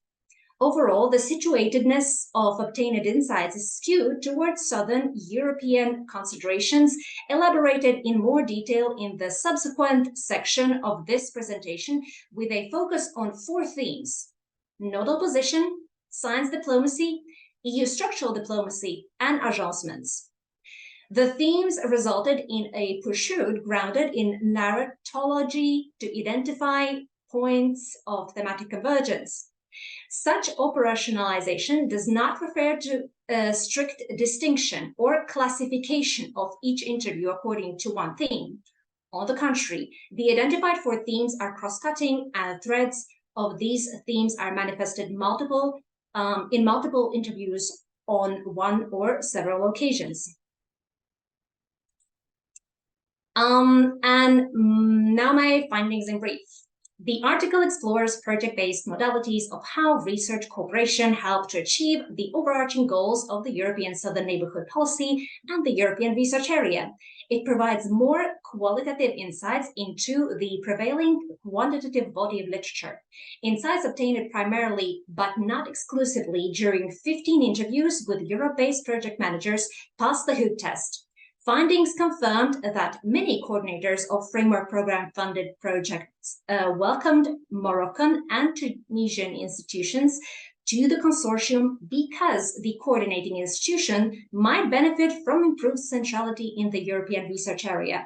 Overall, the situatedness of obtained insights is skewed towards Southern European considerations, elaborated in more detail in the subsequent section of this presentation, with a focus on 4 themes: nodal position, science diplomacy, EU structural diplomacy, and agencements. The themes resulted in a pursuit grounded in narratology to identify points of thematic convergence. Such operationalization does not refer to a strict distinction or classification of each interview according to one theme. On the contrary, the identified 4 themes are cross-cutting, and threads of these themes are manifested in multiple interviews on one or several occasions. And now my findings in brief. The article explores project-based modalities of how research cooperation helped to achieve the overarching goals of the European Southern Neighbourhood Policy and the European Research Area. It provides more qualitative insights into the prevailing quantitative body of literature. Insights obtained primarily, but not exclusively, during 15 interviews with Europe-based project managers passed the hoop test. Findings confirmed that many coordinators of framework program-funded projects welcomed Moroccan and Tunisian institutions to the consortium because the coordinating institution might benefit from improved centrality in the European research area.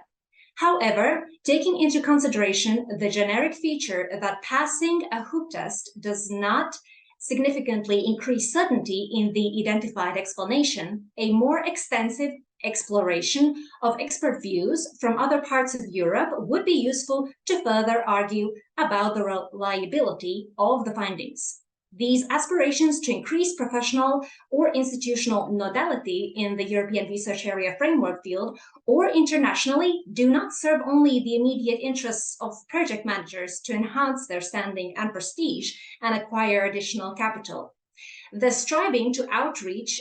However, taking into consideration the generic feature that passing a hoop test does not significantly increase certainty in the identified explanation, a more extensive exploration of expert views from other parts of Europe would be useful to further argue about the reliability of the findings. These aspirations to increase professional or institutional nodality in the European research area framework field or internationally do not serve only the immediate interests of project managers to enhance their standing and prestige and acquire additional capital. The striving to outreach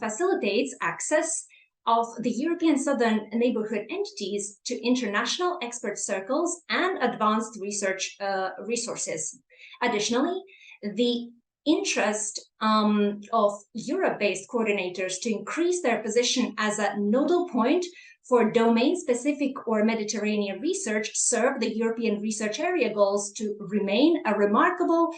facilitates access of the European Southern Neighbourhood entities to international expert circles and advanced research resources. Additionally, the interest of Europe-based coordinators to increase their position as a nodal point for domain-specific or Mediterranean research serve the European research area goals to remain a remarkable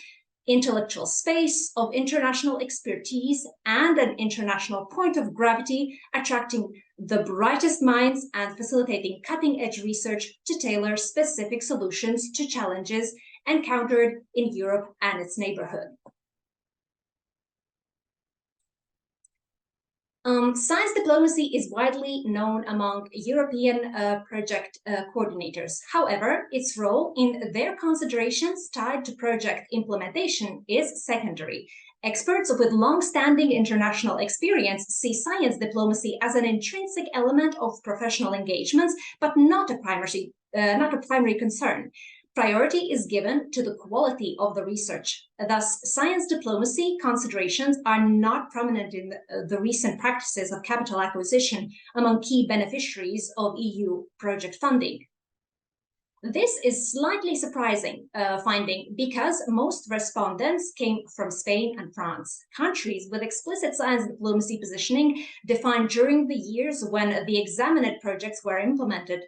intellectual space of international expertise and an international point of gravity, attracting the brightest minds and facilitating cutting-edge research to tailor specific solutions to challenges encountered in Europe and its neighborhood. Science diplomacy is widely known among European project coordinators. However, its role in their considerations tied to project implementation is secondary. Experts with long-standing international experience see science diplomacy as an intrinsic element of professional engagements, but not a primary concern. Priority is given to the quality of the research. Thus, science diplomacy considerations are not prominent in the recent practices of capital acquisition among key beneficiaries of EU project funding. This is slightly surprising finding because most respondents came from Spain and France, countries with explicit science diplomacy positioning defined during the years when the examined projects were implemented.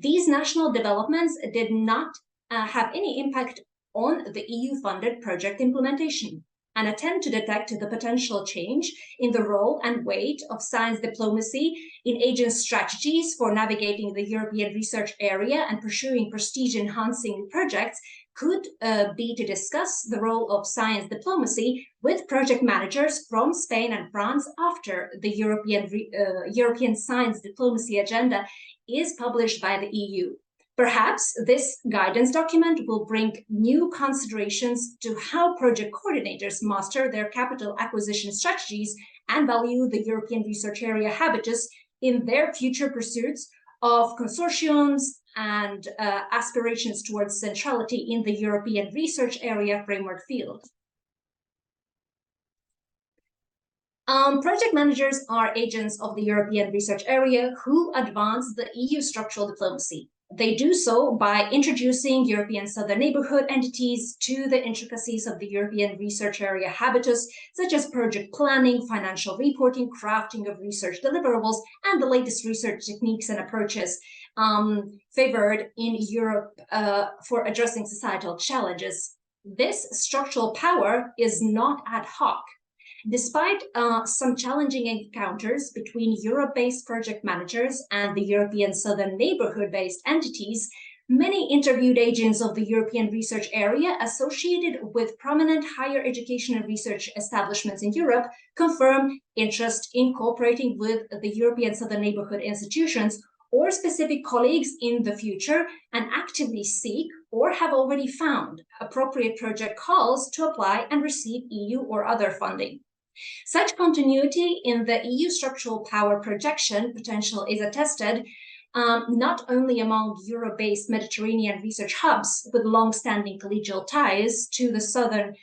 These national developments did not have any impact on the EU-funded project implementation. An attempt to detect the potential change in the role and weight of science diplomacy in agent strategies for navigating the European research area and pursuing prestige-enhancing projects could be to discuss the role of science diplomacy with project managers from Spain and France after the European science diplomacy agenda is published by the EU. Perhaps this guidance document will bring new considerations to how project coordinators master their capital acquisition strategies and value the European research area habitus in their future pursuits of consortiums and aspirations towards centrality in the European research area framework field. Project managers are agents of the European research area who advance the EU structural diplomacy. They do so by introducing European Southern Neighborhood entities to the intricacies of the European research area habitus, such as project planning, financial reporting, crafting of research deliverables, and the latest research techniques and approaches favored in Europe for addressing societal challenges. This structural power is not ad hoc. Despite some challenging encounters between Europe-based project managers and the European Southern Neighborhood-based entities, many interviewed agents of the European research area associated with prominent higher education and research establishments in Europe confirm interest in cooperating with the European Southern Neighborhood institutions or specific colleagues in the future, and actively seek or have already found appropriate project calls to apply and receive EU or other funding. Such continuity in the EU structural power projection potential is attested not only among Europe-based Mediterranean research hubs with long-standing collegial ties to the southern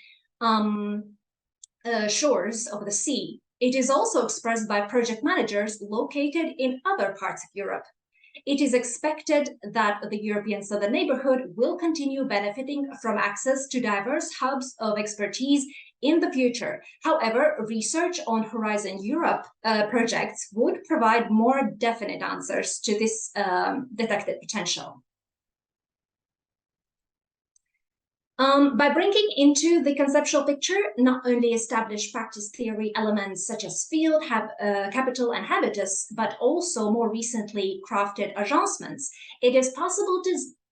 shores of the sea. It is also expressed by project managers located in other parts of Europe. It is expected that the European Southern Neighborhood will continue benefiting from access to diverse hubs of expertise in the future. However, research on Horizon Europe projects would provide more definite answers to this detected potential. By bringing into the conceptual picture not only established practice theory elements such as field, capital, and habitus, but also more recently crafted agencements, it is possible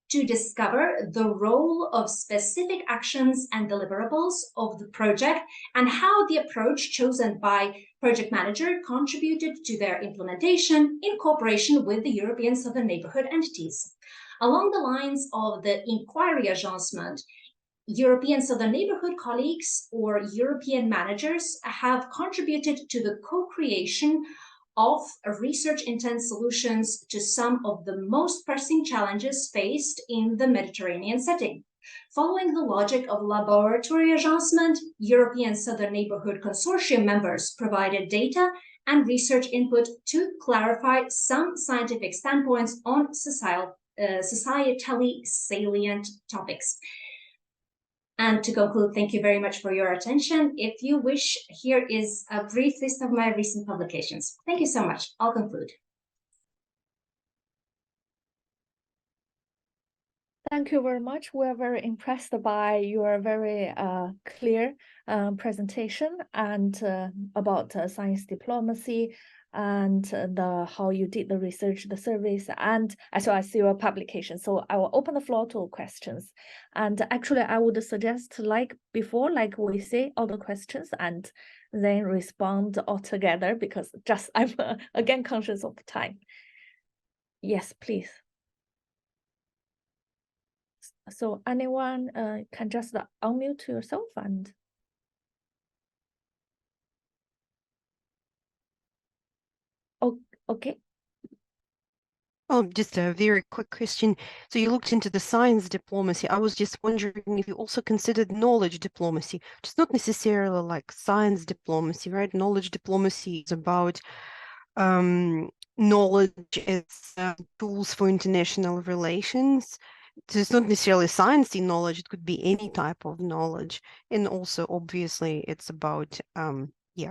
to discover the role of specific actions and deliverables of the project and how the approach chosen by project manager contributed to their implementation in cooperation with the European Southern Neighborhood entities. Along the lines of the inquiry agencement, European Southern Neighborhood colleagues or European managers have contributed to the co-creation of research-intense solutions to some of the most pressing challenges faced in the Mediterranean setting. Following the logic of laboratory agencement, European Southern Neighborhood Consortium members provided data and research input to clarify some scientific standpoints on societally salient topics. And to conclude, thank you very much for your attention. If you wish, here is a brief list of my recent publications. Thank you so much. I'll conclude. Thank you very much. We're very impressed by your very clear presentation and about science diplomacy and how you did the research, the surveys, and as well as your publication. So I will open the floor to questions. And actually, I would suggest, like before, like we say all the questions and then respond all together, because just I'm again conscious of time. Yes, please. So anyone can just unmute yourself and. Okay. Oh, just a very quick question. So you looked into the science diplomacy. I was just wondering if you also considered knowledge diplomacy, which is not necessarily like science diplomacy, right? Knowledge diplomacy is about knowledge as tools for international relations. So it's not necessarily sciencey knowledge, it could be any type of knowledge. And also, obviously, it's about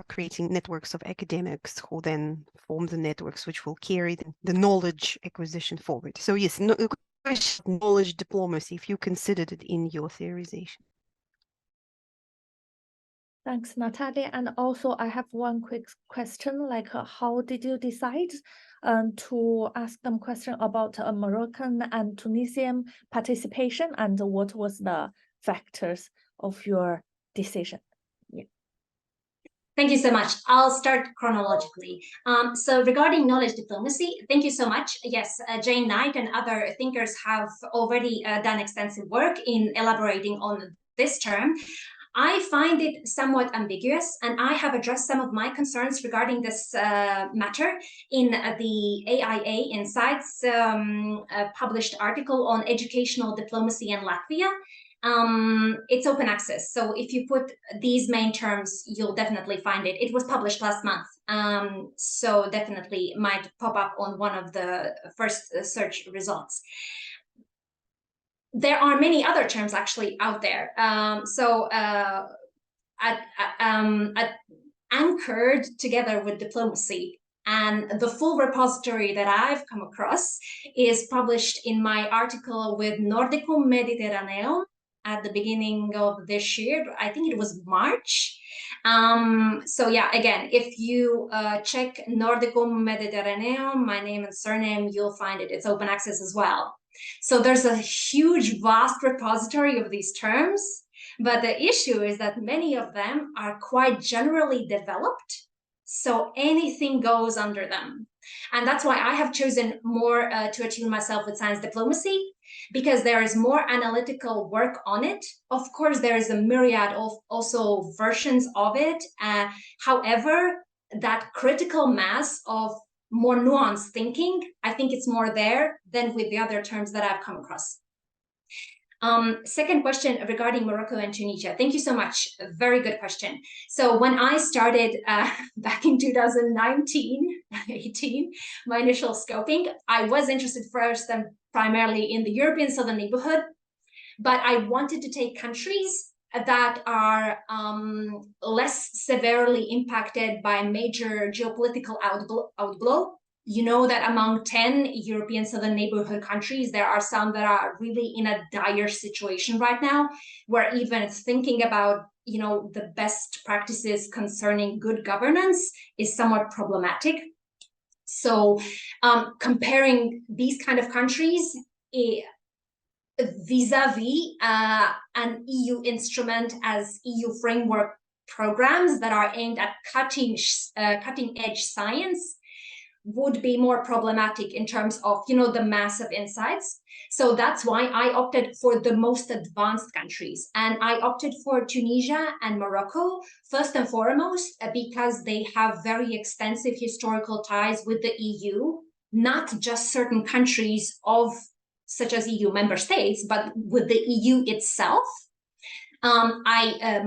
creating networks of academics who then form the networks which will carry the knowledge acquisition forward. So yes, knowledge diplomacy, if you considered it in your theorization. Thanks, Natalia. And also I have one quick question, like how did you decide to ask them question about Moroccan and Tunisian participation, and what was the factors of your decision? Yeah. Thank you so much. I'll start chronologically. So regarding knowledge diplomacy, thank you so much. Yes, Jane Knight and other thinkers have already done extensive work in elaborating on this term. I find it somewhat ambiguous, and I have addressed some of my concerns regarding this matter in the AIA Insights published article on educational diplomacy in Latvia. It's open access, so if you put these main terms, you'll definitely find it. It was published last month, so definitely might pop up on one of the first search results. There are many other terms actually out there. Anchored together with diplomacy, and the full repository that I've come across is published in my article with Nordicum Mediterraneum at the beginning of this year. I think it was March. So yeah, again, if you check Nordicum Mediterraneum, my name and surname, you'll find it. It's open access as well. So there's a huge, vast repository of these terms, but the issue is that many of them are quite generally developed, so anything goes under them. And that's why I have chosen more to attune myself with science diplomacy, because there is more analytical work on it. Of course, there is a myriad of also versions of it. However, that critical mass of more nuanced thinking, I think it's more there than with the other terms that I've come across. Second question regarding Morocco and Tunisia. Thank you so much. A very good question. So when I started back in 2019-18, my initial scoping, I was interested first and primarily in the European Southern Neighborhood, but I wanted to take countries that are less severely impacted by major geopolitical outblow. You know that among 10 European Southern Neighborhood countries, there are some that are really in a dire situation right now, where even thinking about, you know, the best practices concerning good governance is somewhat problematic. So comparing these kind of countries vis-a-vis an EU instrument as EU framework programs that are aimed at cutting-edge science would be more problematic in terms of, you know, the massive insights. So that's why I opted for the most advanced countries. And I opted for Tunisia and Morocco, first and foremost, because they have very extensive historical ties with the EU, not just certain countries such as EU member states, but with the EU itself. I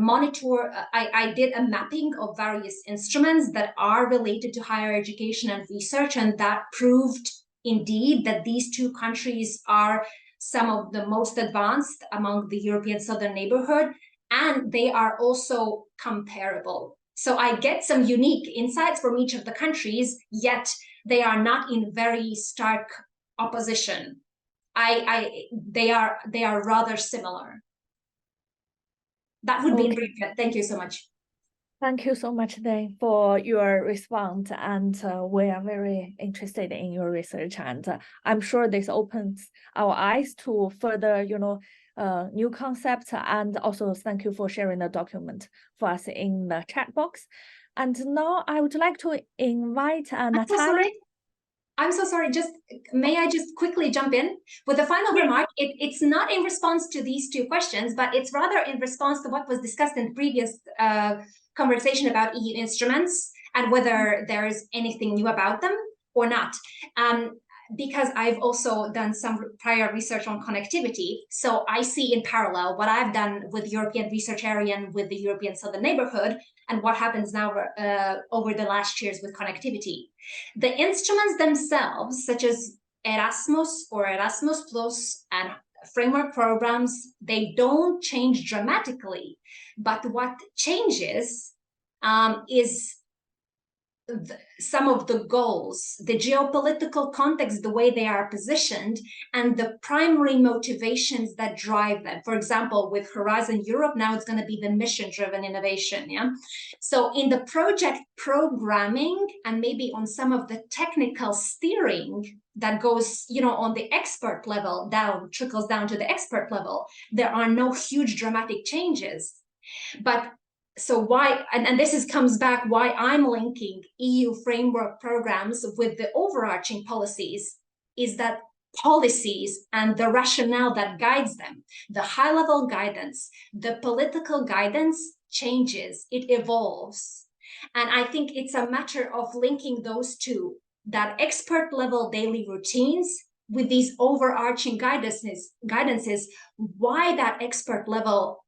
did a mapping of various instruments that are related to higher education and research, and that proved indeed that these two countries are some of the most advanced among the European Southern Neighborhood, and they are also comparable. So I get some unique insights from each of the countries, yet they are not in very stark opposition. They are rather similar. That would be brief. Thank you so much. Thank you so much, Zane, for your response, and we are very interested in your research, and I'm sure this opens our eyes to further, you know, new concepts, and also thank you for sharing the document for us in the chat box. And now I would like to invite Natalia. I'm so sorry, may I just quickly jump in with a final remark? It's not in response to these two questions, but it's rather in response to what was discussed in the previous conversation about EU instruments and whether there is anything new about them or not. Because I've also done some prior research on connectivity. So I see in parallel what I've done with European Research Area and with the European Southern Neighborhood and what happens now over the last years with connectivity. The instruments themselves, such as Erasmus or Erasmus Plus and framework programs, they don't change dramatically. But what changes is some of the goals, the geopolitical context, the way they are positioned, and the primary motivations that drive them. For example, with Horizon Europe, now it's going to be the mission-driven innovation. Yeah. So in the project programming and maybe on some of the technical steering that goes, you know, on the expert level down, trickles down to the expert level, there are no huge dramatic changes. But so why, and this comes back why I'm linking EU framework programs with the overarching policies, is that policies and the rationale that guides them, the high-level guidance, the political guidance changes, it evolves. And I think it's a matter of linking those two, that expert level daily routines with these overarching guidances, why that expert level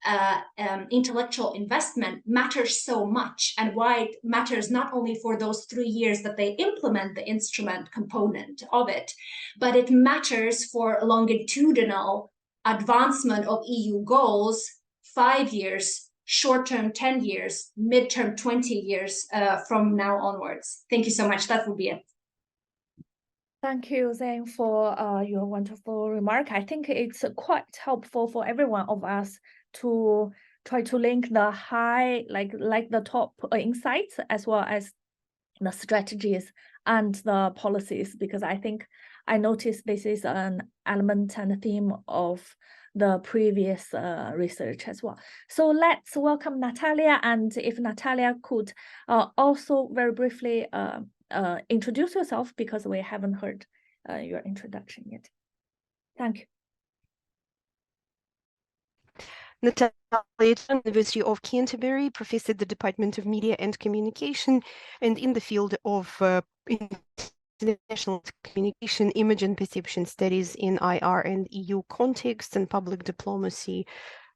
intellectual investment matters so much, and why it matters not only for those 3 years that they implement the instrument component of it, but it matters for longitudinal advancement of EU goals, 5 years, short-term 10 years, mid-term 20 years from now onwards. Thank you so much. That would be it. Thank you, Zane, for your wonderful remark. I think it's quite helpful for every one of us to try to link the high, like the top insights, as well as the strategies and the policies, because I think I noticed this is an element and a theme of the previous research as well. So let's welcome Natalia, and if Natalia could also very briefly introduce yourself, because we haven't heard your introduction yet. Thank you. Natalia, University of Canterbury, professor at the Department of Media and Communication, and in the field of international communication, image and perception studies in IR and EU context and public diplomacy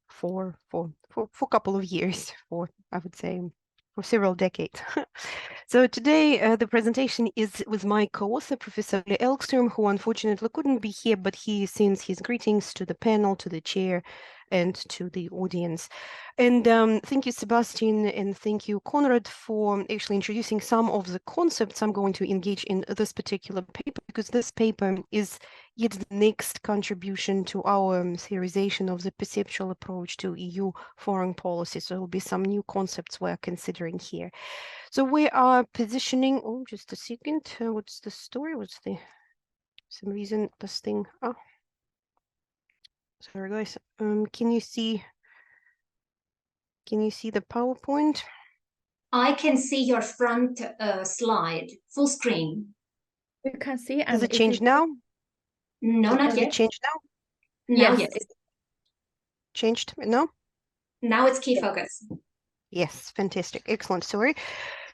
for a couple of years, I would say, for several decades. So today the presentation is with my co-author, Professor Elkström, who unfortunately couldn't be here, but he sends his greetings to the panel, to the chair, and to the audience. And thank you, Sebastian, and thank you, Konrad, for actually introducing some of the concepts I'm going to engage in this particular paper, because this paper is yet the next contribution to our theorization of the perceptual approach to EU foreign policy. So there will be some new concepts we're considering here. So we are positioning, oh, just a second, what's the story? What's the, some reason this thing, oh. Sorry guys, can you see the PowerPoint? I can see your front slide, full screen. You can see. Does it change now? No, not yet. Does it change now? Now, yes. yes. Changed? No? Now it's key focus. Yes, fantastic. Excellent. Sorry.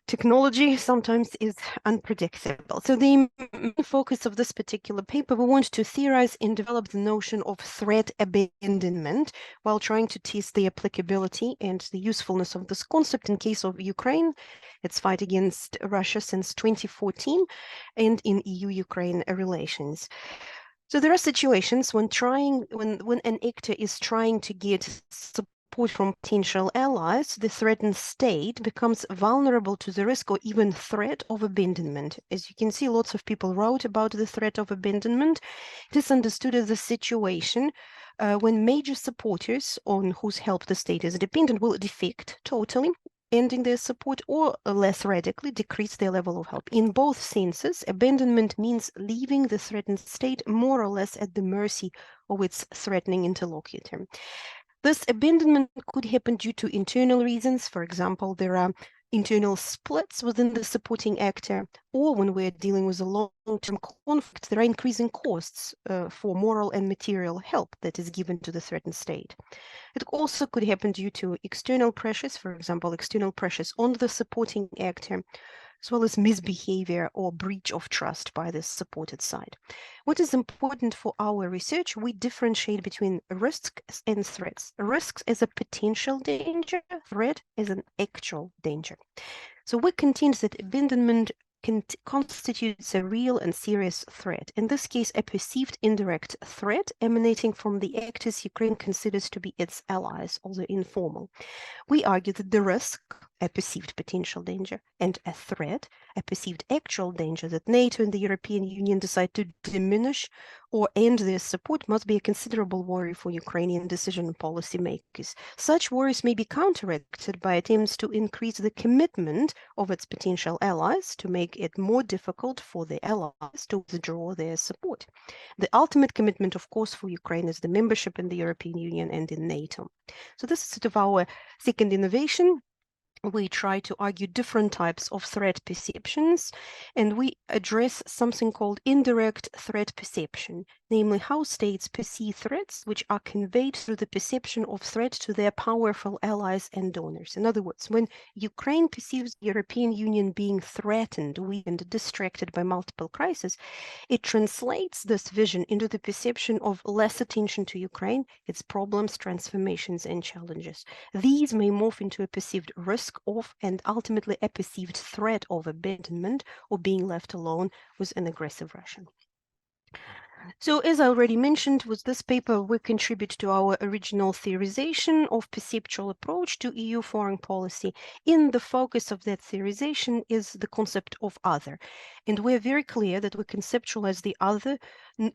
Technology sometimes is unpredictable. So the main focus of this particular paper, we want to theorize and develop the notion of threat abandonment while trying to test the applicability and the usefulness of this concept in case of Ukraine, its fight against Russia since 2014, and in EU-Ukraine relations. So there are situations when an actor is trying to get support from potential allies, the threatened state becomes vulnerable to the risk or even threat of abandonment. As you can see, lots of people wrote about the threat of abandonment. It is understood as a situation when major supporters on whose help the state is dependent will defect totally, ending their support, or less radically decrease their level of help. In both senses, abandonment means leaving the threatened state more or less at the mercy of its threatening interlocutor. This abandonment could happen due to internal reasons. For example, there are internal splits within the supporting actor, or when we're dealing with a long-term conflict, there are increasing costs for moral and material help that is given to the threatened state. It also could happen due to external pressures, for example, external pressures on the supporting actor, as well as misbehavior or breach of trust by the supported side. What is important for our research, we differentiate between risks and threats. Risks as a potential danger, threat as an actual danger. So we contend that abandonment constitutes a real and serious threat. In this case, a perceived indirect threat emanating from the actors Ukraine considers to be its allies, although informal. We argue that the risk, a perceived potential danger, and a threat, a perceived actual danger that NATO and the European Union decide to diminish or end their support must be a considerable worry for Ukrainian decision policymakers. Such worries may be counteracted by attempts to increase the commitment of its potential allies to make it more difficult for the allies to withdraw their support. The ultimate commitment, of course, for Ukraine is the membership in the European Union and in NATO. So this is sort of our second innovation. We try to argue different types of threat perceptions, and we address something called indirect threat perception. namely how states perceive threats which are conveyed through the perception of threat to their powerful allies and donors. In other words, when Ukraine perceives the European Union being threatened, weakened, distracted by multiple crises, it translates this vision into the perception of less attention to Ukraine, its problems, transformations, and challenges. These may morph into a perceived risk of and ultimately a perceived threat of abandonment or being left alone with an aggressive Russia. So as I already mentioned, with this paper, we contribute to our original theorization of perceptual approach to EU foreign policy. In the focus of that theorization is the concept of other. And we're very clear that we conceptualize the other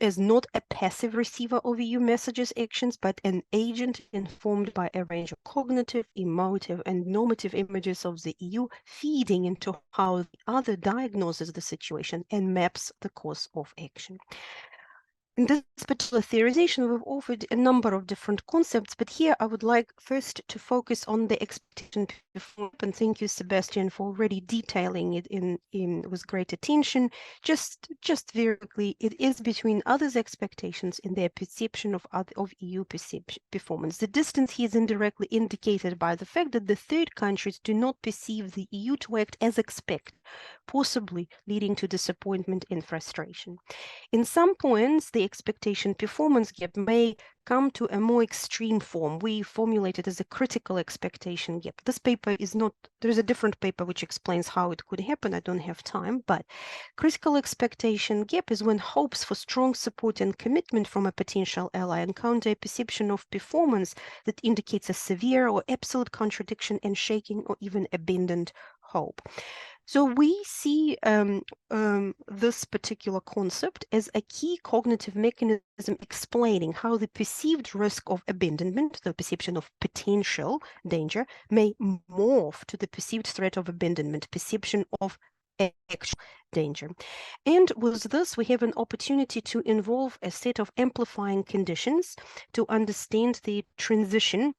as not a passive receiver of EU messages, actions, but an agent informed by a range of cognitive, emotive, and normative images of the EU, feeding into how the other diagnoses the situation and maps the course of action. In this particular theorization, we've offered a number of different concepts, but here I would like first to focus on the expectation performance, and thank you, Sebastian, for already detailing it with great attention. Just very quickly, it is between others' expectations in their perception of EU performance. The distance here is indirectly indicated by the fact that the third countries do not perceive the EU to act as expected, possibly leading to disappointment and frustration. In some points, the expectation performance gap may come to a more extreme form. We formulate it as a critical expectation gap. This paper is not, there's a different paper which explains how it could happen. I don't have time, but critical expectation gap is when hopes for strong support and commitment from a potential ally encounter a perception of performance that indicates a severe or absolute contradiction and shaking or even abandoned hope. So we see this particular concept as a key cognitive mechanism explaining how the perceived risk of abandonment, the perception of potential danger, may morph to the perceived threat of abandonment, perception of actual danger. And with this, we have an opportunity to involve a set of amplifying conditions to understand the transition.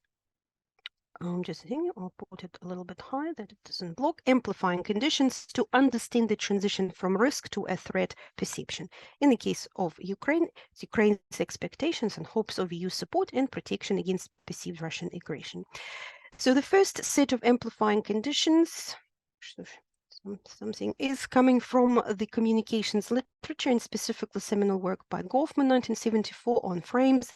Just a thing, I'll put it a little bit higher that it doesn't block. Amplifying conditions to understand the transition from risk to a threat perception. In the case of Ukraine, it's Ukraine's expectations and hopes of EU support and protection against perceived Russian aggression. So the first set of amplifying conditions, something is coming from the communications literature, and specifically seminal work by Goffman, 1974, on frames.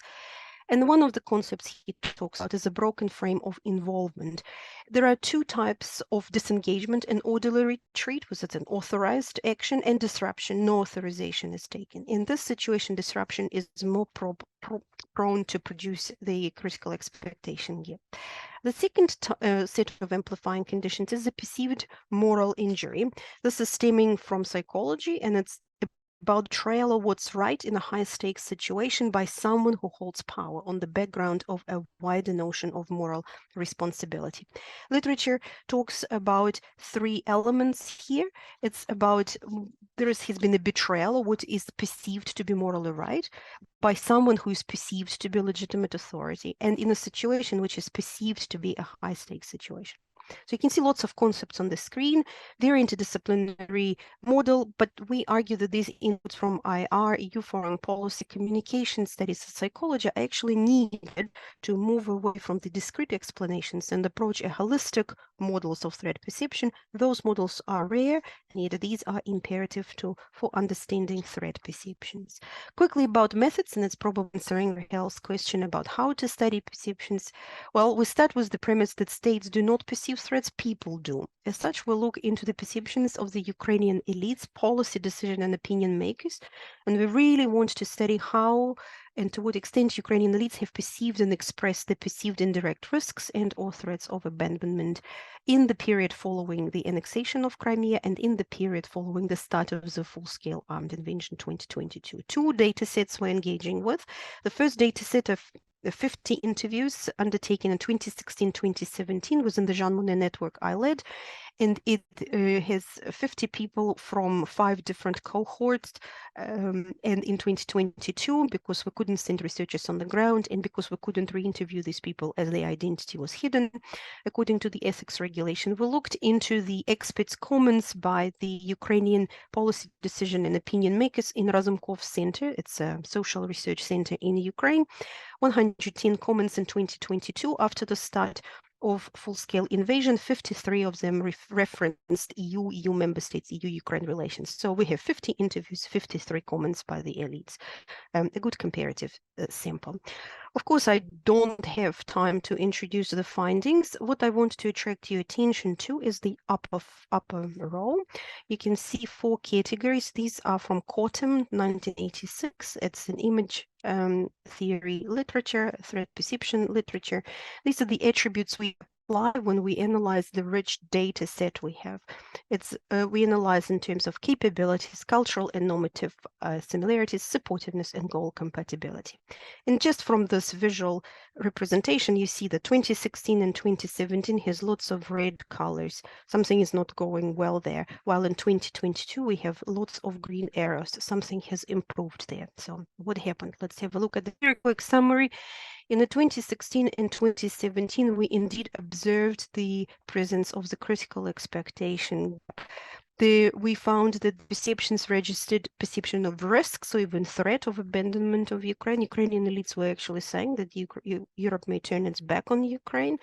And one of the concepts he talks about is a broken frame of involvement. There are two types of disengagement: an orderly retreat, which is an authorized action, and disruption, no authorization is taken. In this situation, disruption is more prone to produce the critical expectation gap. The second set of amplifying conditions is a perceived moral injury. This is stemming from psychology, and it's about betrayal of what's right in a high-stakes situation by someone who holds power on the background of a wider notion of moral responsibility. Literature talks about three elements here. It's about has been a betrayal of what is perceived to be morally right by someone who is perceived to be legitimate authority, and in a situation which is perceived to be a high-stakes situation. So you can see lots of concepts on the screen, very interdisciplinary model, but we argue that these inputs from IR, EU foreign policy, communication studies, and psychology are actually needed to move away from the discrete explanations and approach a holistic models of threat perception. Those models are rare, and yet these are imperative for understanding threat perceptions. Quickly about methods, and it's probably answering Rahel's question about how to study perceptions. Well, we start with the premise that states do not perceive threats, people do. As such, we'll look into the perceptions of the Ukrainian elites, policy decision and opinion makers, and we really want to study how and to what extent Ukrainian elites have perceived and expressed the perceived indirect risks and or threats of abandonment in the period following the annexation of Crimea and in the period following the start of the full-scale armed invasion 2022. Two data sets we're engaging with. The first data set of 50 interviews undertaken in 2016-2017 within the Jean Monnet network I led, and it has 50 people from 5 different cohorts. And in 2022, because we couldn't send researchers on the ground and because we couldn't re-interview these people as their identity was hidden, according to the ethics regulation, we looked into the experts' comments by the Ukrainian policy decision and opinion makers in Razumkov Center. It's a social research center in Ukraine. 110 comments in 2022 after the start of full-scale invasion. 53 of them referenced EU member states, EU-Ukraine relations. So we have 50 interviews, 53 comments by the elites, a good comparative sample. Of course, I don't have time to introduce the findings. What I want to attract your attention to is the upper row. You can see 4 categories. These are from Kotem, 1986. It's an image theory literature, threat perception literature. These are the attributes we apply when we analyze the rich data set we have. We analyze in terms of capabilities, cultural and normative similarities, supportiveness, and goal compatibility. And just from this visual representation, you see that 2016 and 2017 has lots of red colors. Something is not going well there. While in 2022, we have lots of green arrows. Something has improved there. So what happened? Let's have a look at the very quick summary. In the 2016 and 2017, we indeed observed the presence of the critical expectation. We found that perceptions registered perception of risk, so even threat of abandonment of Ukraine. Ukrainian elites were actually saying that Europe may turn its back on Ukraine.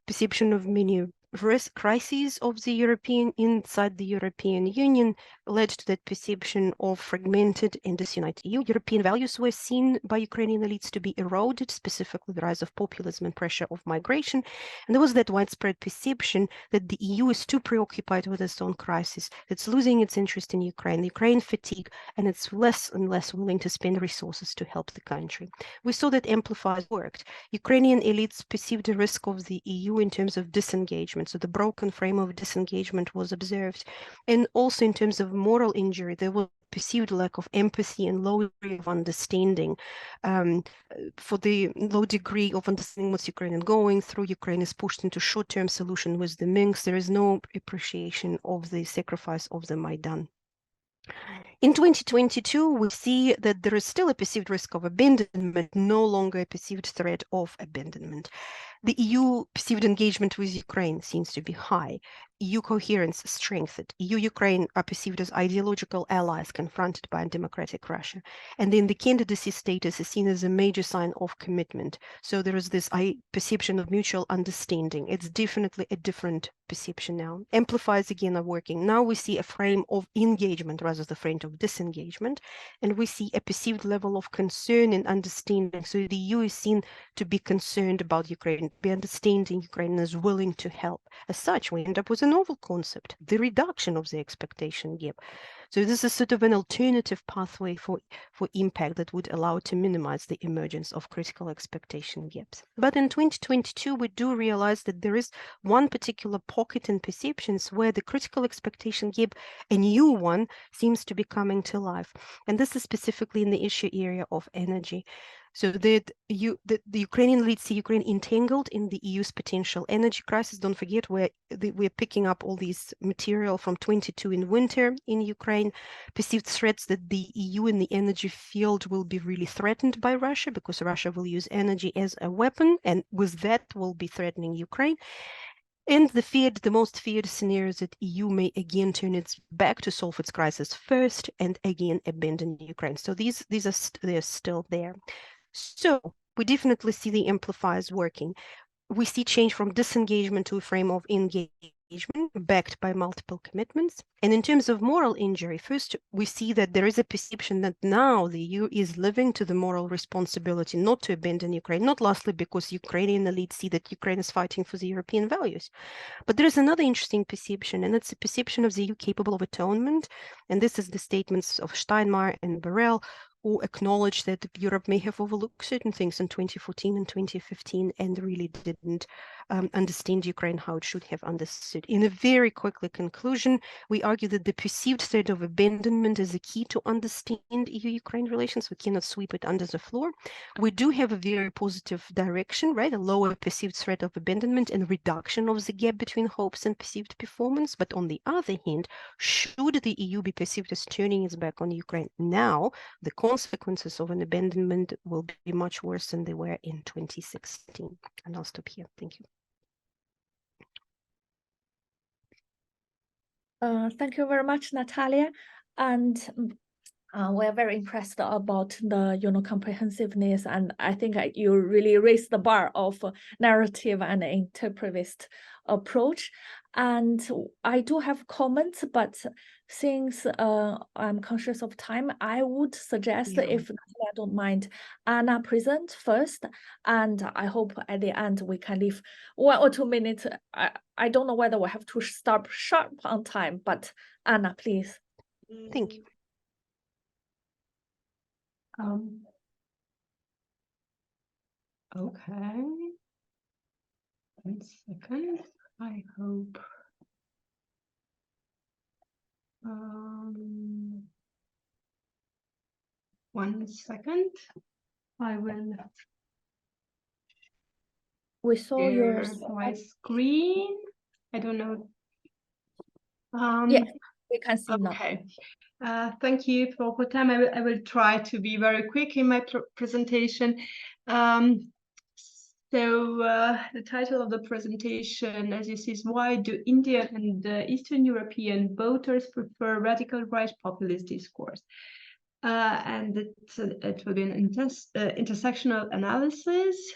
Perception of many risk crises of the inside the European Union led to that perception of fragmented and disunited EU. European values were seen by Ukrainian elites to be eroded, specifically the rise of populism and pressure of migration. And there was that widespread perception that the EU is too preoccupied with its own crisis, it's losing its interest in Ukraine, the Ukraine fatigue, and it's less and less willing to spend resources to help the country. We saw that amplifiers worked. Ukrainian elites perceived the risk of the EU in terms of disengagement. So the broken frame of disengagement was observed. And also in terms of moral injury, there was perceived lack of empathy and low degree of understanding. For the low degree of understanding what's Ukraine going through, Ukraine is pushed into short-term solution with the Minsk. There is no appreciation of the sacrifice of the Maidan. In 2022, we see that there is still a perceived risk of abandonment, no longer a perceived threat of abandonment. The EU perceived engagement with Ukraine seems to be high. EU coherence strengthened. EU-Ukraine are perceived as ideological allies confronted by undemocratic Russia. And then the candidacy status is seen as a major sign of commitment. So there is this perception of mutual understanding. It's definitely a different perception now. Amplifiers again are working. Now we see a frame of engagement rather than the frame of disengagement. And we see a perceived level of concern and understanding. So the EU is seen to be concerned about Ukraine, be understanding Ukraine, is willing to help. As such, we end up with a novel concept, the reduction of the expectation gap. So this is sort of an alternative pathway for impact that would allow to minimize the emergence of critical expectation gaps. But in 2022, we do realize that there is one particular pocket in perceptions where the critical expectation gap, a new one, seems to be coming to life. And this is specifically in the issue area of energy. So that the Ukrainian elites see Ukraine entangled in the EU's potential energy crisis. Don't forget, we're picking up all these material from 22 in winter in Ukraine. Perceived threats that the EU in the energy field will be really threatened by Russia because Russia will use energy as a weapon, and with that will be threatening Ukraine. And the most feared scenario is that EU may again turn its back to solve its crisis first and again abandon Ukraine. So they're still there. So we definitely see the amplifiers working. We see change from disengagement to a frame of engagement backed by multiple commitments. And in terms of moral injury, first, we see that there is a perception that now the EU is living to the moral responsibility not to abandon Ukraine, not lastly because Ukrainian elites see that Ukraine is fighting for the European values. But there is another interesting perception, and it's a perception of the EU capable of atonement. And this is the statements of Steinmeier and Borrell, who acknowledge that Europe may have overlooked certain things in 2014 and 2015 and really didn't understand Ukraine how it should have understood. In a very quickly conclusion, we argue that the perceived threat of abandonment is a key to understand EU-Ukraine relations. We cannot sweep it under the floor. We do have a very positive direction, right? A lower perceived threat of abandonment and reduction of the gap between hopes and perceived performance. But on the other hand, should the EU be perceived as turning its back on Ukraine now, the consequences of an abandonment will be much worse than they were in 2016. And I'll stop here. Thank you. Thank you very much, Natalia. And we're very impressed about the comprehensiveness, and I think you really raised the bar of narrative and interpretivist approach. And I do have comments, but since I'm conscious of time, I would suggest if Natalia don't mind, Anna present first, and I hope at the end we can leave 1 or 2 minutes. I don't know whether we have to stop sharp on time, but Anna, please. Thank you. Okay. 1 second. I hope. 1 second. I will. We saw your my screen. I don't know. Yes, we can see now. Okay. Thank you for your time. I will try to be very quick in my presentation. The title of the presentation, as you see, is Why Do Indian and Eastern European Voters Prefer Radical Right Populist Discourse? And it will be an intersectional analysis.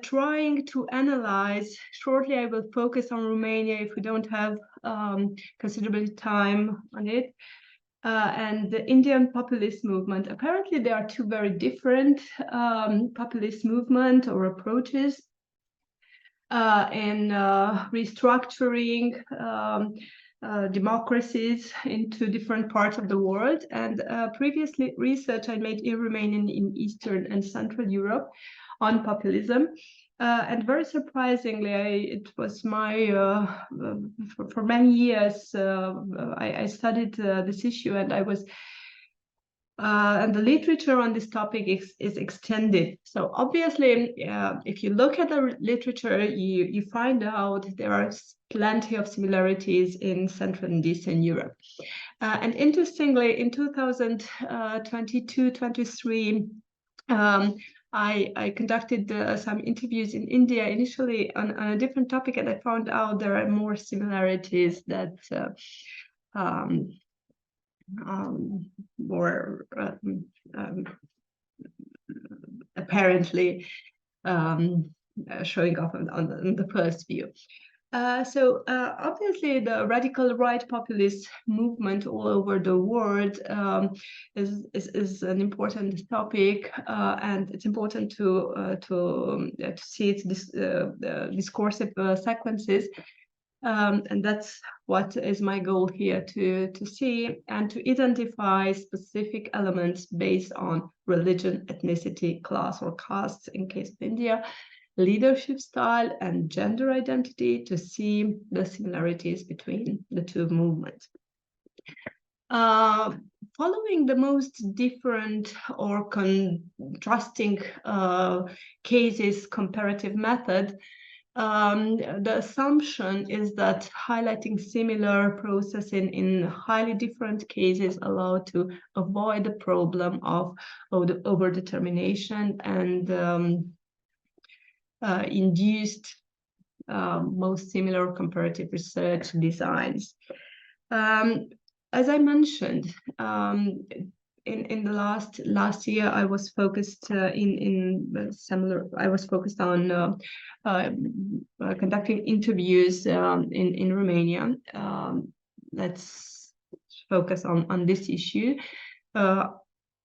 Trying to analyze, shortly I will focus on Romania if we don't have considerable time on it, and the Indian populist movement. Apparently there are two very different populist movement or approaches in restructuring democracies into different parts of the world. And previously research I made in Romania in Eastern and Central Europe on populism. And very surprisingly, it was my, for many years, I studied this issue, and I was, and the literature on this topic is extended. So obviously, if you look at the literature, you find out there are plenty of similarities in Central and Eastern Europe. And interestingly, in 2022-23, I conducted some interviews in India initially on a different topic, and I found out there are more similarities that were apparently showing up on the first view. So obviously the radical right populist movement all over the world is an important topic, and it's important to see its discursive sequences, and that's what is my goal here to see and to identify specific elements based on religion, ethnicity, class or caste in case of India, leadership style and gender identity, to see the similarities between the two movements. Following the most different or contrasting cases comparative method, the assumption is that highlighting similar processing in highly different cases allow to avoid the problem of the overdetermination and induced most similar comparative research designs. As I mentioned, in the last year, I was focused I was focused on conducting interviews in Romania. Let's focus on this issue.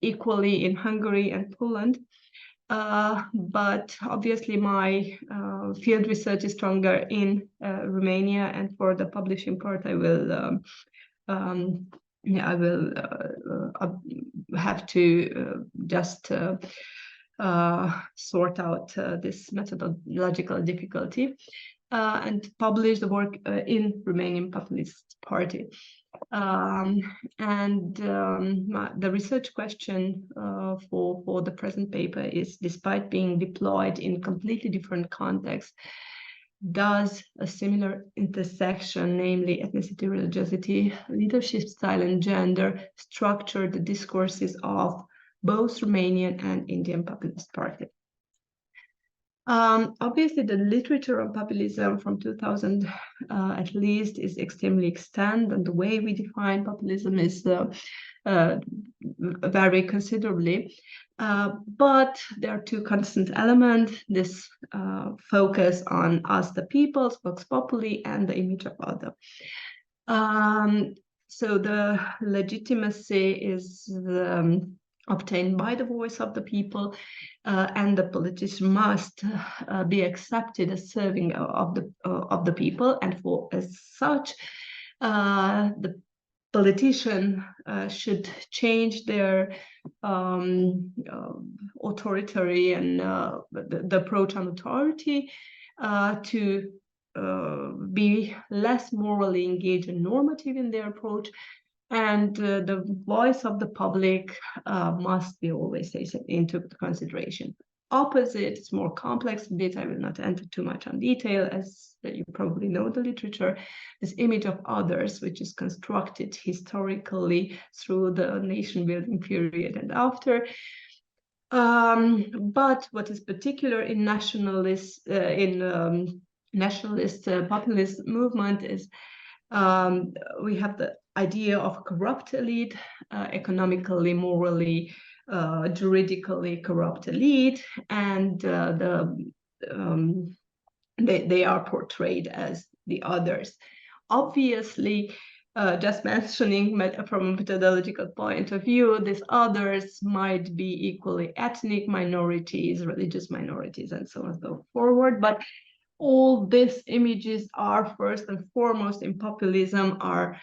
Equally in Hungary and Poland. But obviously my field research is stronger in Romania, and for the publishing part I will have to just sort out this methodological difficulty and publish the work in Romanian Populist Party. The research question for the present paper is, despite being deployed in completely different contexts, does a similar intersection, namely ethnicity, religiosity, leadership style, and gender, structure the discourses of both Romanian and Indian Populist Party? Obviously, the literature on populism from 2000 at least is extremely extant, and the way we define populism is vary considerably. But there are two constant elements: this focus on us, the people, vox populi, and the image of other. So the legitimacy is obtained by the voice of the people, and the politician must be accepted as serving of the people, and for as such, the politician should change their authoritarian the approach on authority to be less morally engaged and normative in their approach. And the voice of the public must be always taken into consideration. Opposite, it's more complex a bit. I will not enter too much on detail, as you probably know the literature. This image of others, which is constructed historically through the nation-building period and after. But what is particular in nationalist populist movement is we have the idea of corrupt elite, economically, morally, juridically corrupt elite, and they are portrayed as the others. Obviously, just mentioning from a methodological point of view, these others might be equally ethnic minorities, religious minorities, and so on and so forward. But all these images are first and foremost in populism are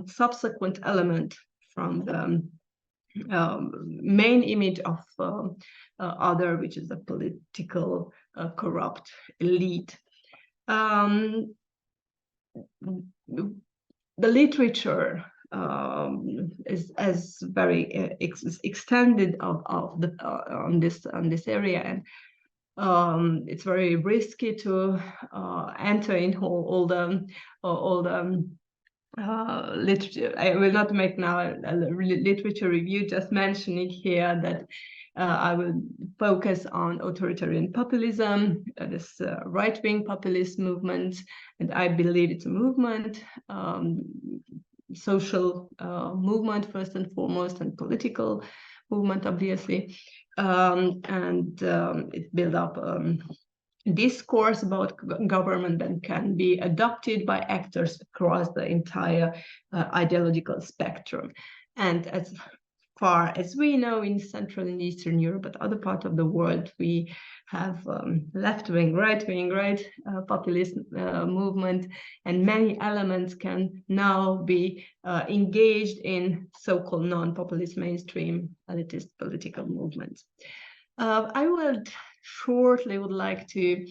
subsequent element from the main image of other, which is a political corrupt elite. The literature is very extended on this area, and it's very risky to enter in all the literature. I will not make now a literature review, just mentioning here that I will focus on authoritarian populism, this right-wing populist movement, and I believe it's a movement, social movement first and foremost, and political movement, obviously. It built up discourse about government that can be adopted by actors across the entire ideological spectrum. And as far as we know, in Central and Eastern Europe, but other parts of the world, we have left-wing, right-wing, populist movement, and many elements can now be engaged in so-called non-populist mainstream elitist political movements. I would like to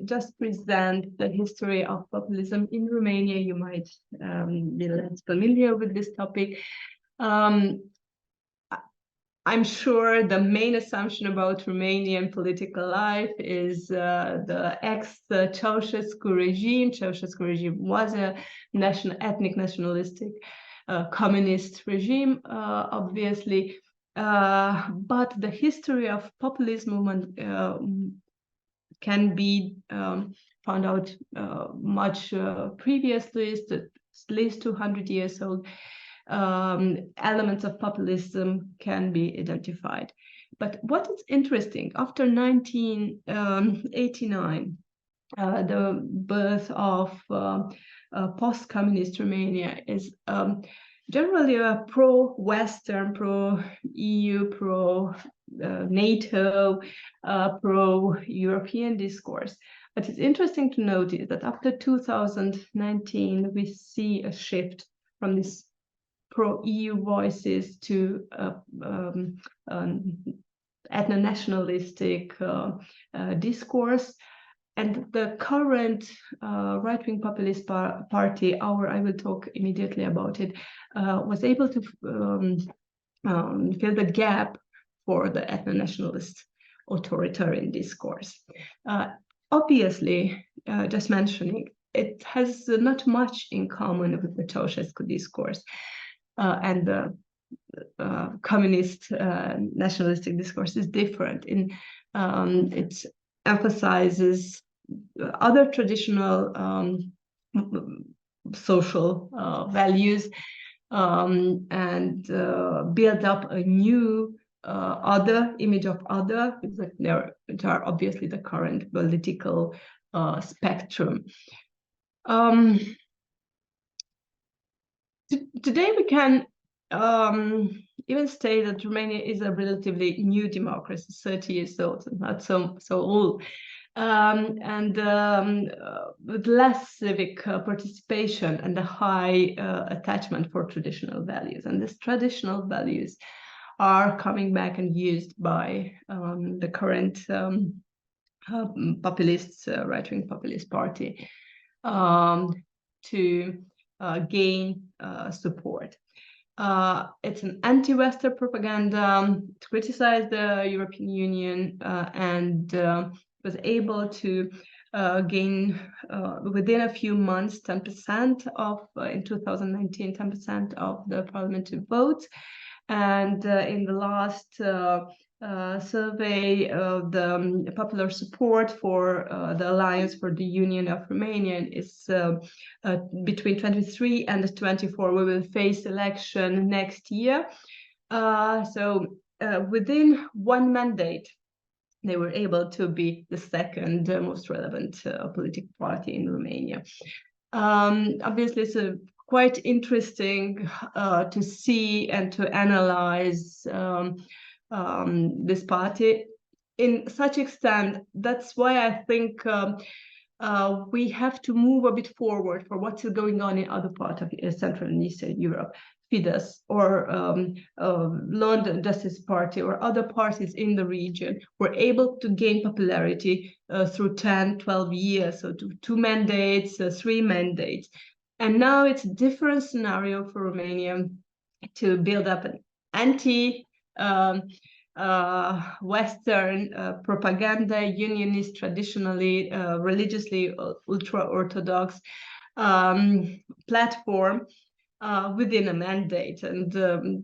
just present the history of populism in Romania. You might be less familiar with this topic. I'm sure the main assumption about Romanian political life is the ex-Ceausescu regime. Ceausescu regime was a ethnic nationalistic communist regime, obviously. But the history of populist movement can be found out much previously, at least 200 years old. Elements of populism can be identified. But what is interesting, after 1989, the birth of post-communist Romania is generally a pro-Western, pro-EU, pro-NATO, pro-European discourse. But it's interesting to notice that after 2019, we see a shift from this pro-EU voices to ethno-nationalistic discourse. And the current right-wing populist party, I will talk immediately about it, was able to fill the gap for the ethno-nationalist authoritarian discourse. Obviously, just mentioning, it has not much in common with the Ceausescu discourse and the communist nationalistic discourse is different. It emphasizes other traditional social values and build up a new image of other, which are obviously the current political spectrum. Today we can even state that Romania is a relatively new democracy, 30 years old, not so old, and with less civic participation and a high attachment for traditional values. And these traditional values are coming back and used by the current populist, right-wing populist party to gain support. It's an anti-Western propaganda to criticize the European Union and was able to gain within a few months 10% of, in 2019, 10% of the parliamentary votes. And in the last survey, the popular support for the Alliance for the Union of Romania is between 23 and 24. We will face election next year. So within one mandate, they were able to be the second most relevant political party in Romania. Obviously, it's quite interesting to see and to analyze this party in such extent. That's why I think we have to move a bit forward for what's going on in other parts of Central and Eastern Europe. Fidesz or London Justice Party or other parties in the region were able to gain popularity through 10, 12 years, so 2 mandates, 3 mandates. And now it's a different scenario for Romania to build up an anti-Western propaganda, unionist, traditionally, religiously ultra-Orthodox platform within a mandate, and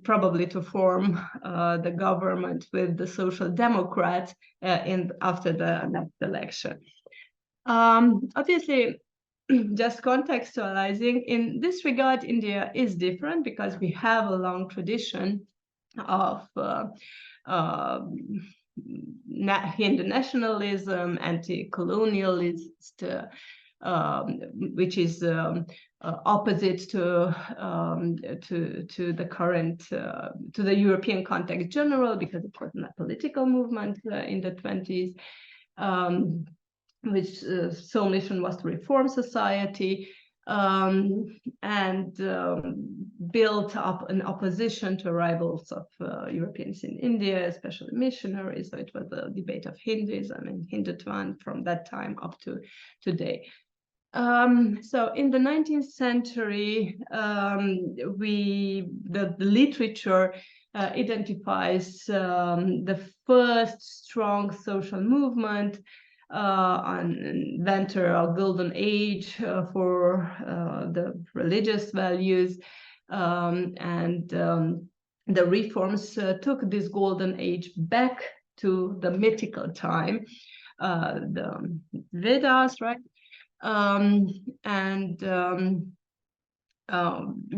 probably to form the government with the Social Democrats after the next election. Obviously, just contextualizing, in this regard, India is different because we have a long tradition of Hindu nationalism, anti-colonialist, which is opposite to the current to the European context general, because it was a political movement in the 20s, which sole mission was to reform society and built up an opposition to arrivals of Europeans in India, especially missionaries. So it was a debate of Hinduism and Hindutva from that time up to today. So in the 19th century, the literature identifies the first strong social movement on inventor of golden age for the religious values, and the reforms took this golden age back to the mythical time, the Vedas, right? And